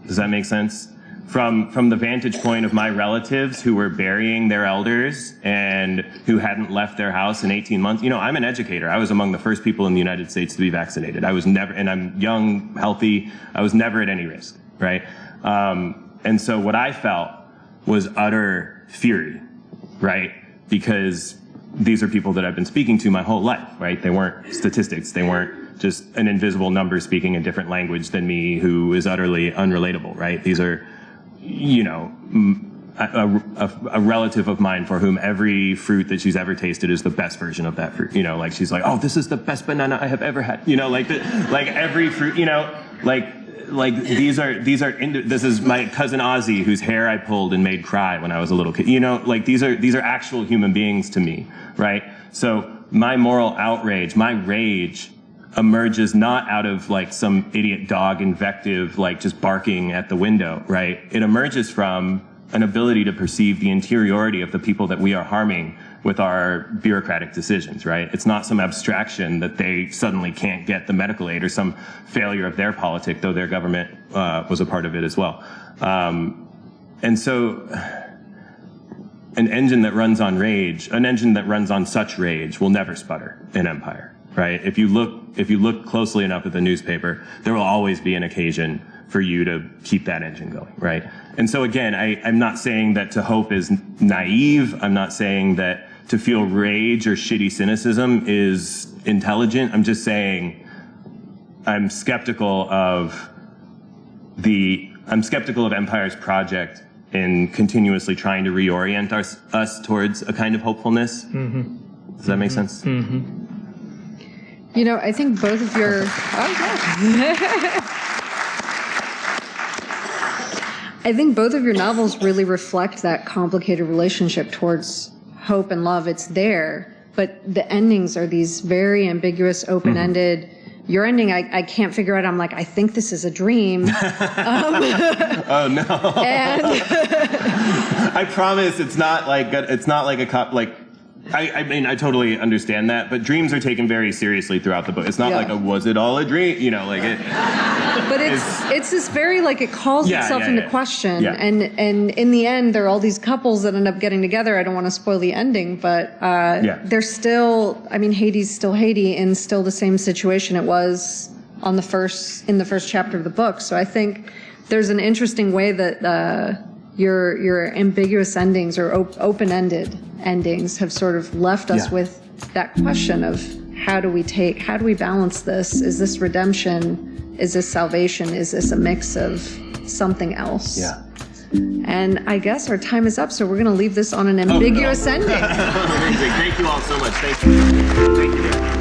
Does that make sense? From the vantage point of my relatives who were burying their elders and who hadn't left their house in 18 months. I'm an educator. I was among the first people in the United States to be vaccinated. I was never, and I'm young, healthy, I was never at any risk, right? And so what I felt was utter fury, right? Because these are people that I've been speaking to my whole life, right? They weren't statistics. They weren't just an invisible number speaking a different language than me who is utterly unrelatable, right? These are, a relative of mine for whom every fruit that she's ever tasted is the best version of that fruit. Like she's like, oh, this is the best banana I have ever had. Like every fruit, this is my cousin Ozzy, whose hair I pulled and made cry when I was a little kid. These are actual human beings to me, right? So my moral outrage, my rage emerges not out of like some idiot dog invective, like just barking at the window, right? It emerges from an ability to perceive the interiority of the people that we are harming with our bureaucratic decisions, right? It's not some abstraction that they suddenly can't get the medical aid or some failure of their politic, though their government was a part of it as well. And so an engine that runs on rage, an engine that runs on such rage will never sputter in Empire, right? If you look closely enough at the newspaper, there will always be an occasion for you to keep that engine going, right? And so again, I'm not saying that to hope is naive. I'm not saying that to feel rage or shitty cynicism is intelligent. I'm just saying I'm skeptical of Empire's project in continuously trying to reorient us towards a kind of hopefulness. Mm-hmm. Does that make sense? Mm-hmm. You know, I think both of your... I think both of your novels really reflect that complicated relationship towards hope and love. It's there, but the endings are these very ambiguous, open-ended. Mm-hmm. Your ending, I can't figure out. I'm like, I think this is a dream. Oh no! And I promise it's not like a cop. Like, I mean, I totally understand that, but dreams are taken very seriously throughout the book. It's not like was it all a dream? You know, like it. But it's this very, like, it calls itself into question. Yeah. And in the end, there are all these couples that end up getting together. I don't want to spoil the ending, but they're still, I mean, Hades still Hades in still the same situation it was in the first chapter of the book. So I think there's an interesting way that your ambiguous endings or open-ended endings have sort of left us with that question of how do we balance this? Is this redemption? Is this salvation? Is this a mix of something else? Yeah. And I guess our time is up, so we're going to leave this on an ambiguous ending. Amazing. Thank you all so much. Thank you. Thank you.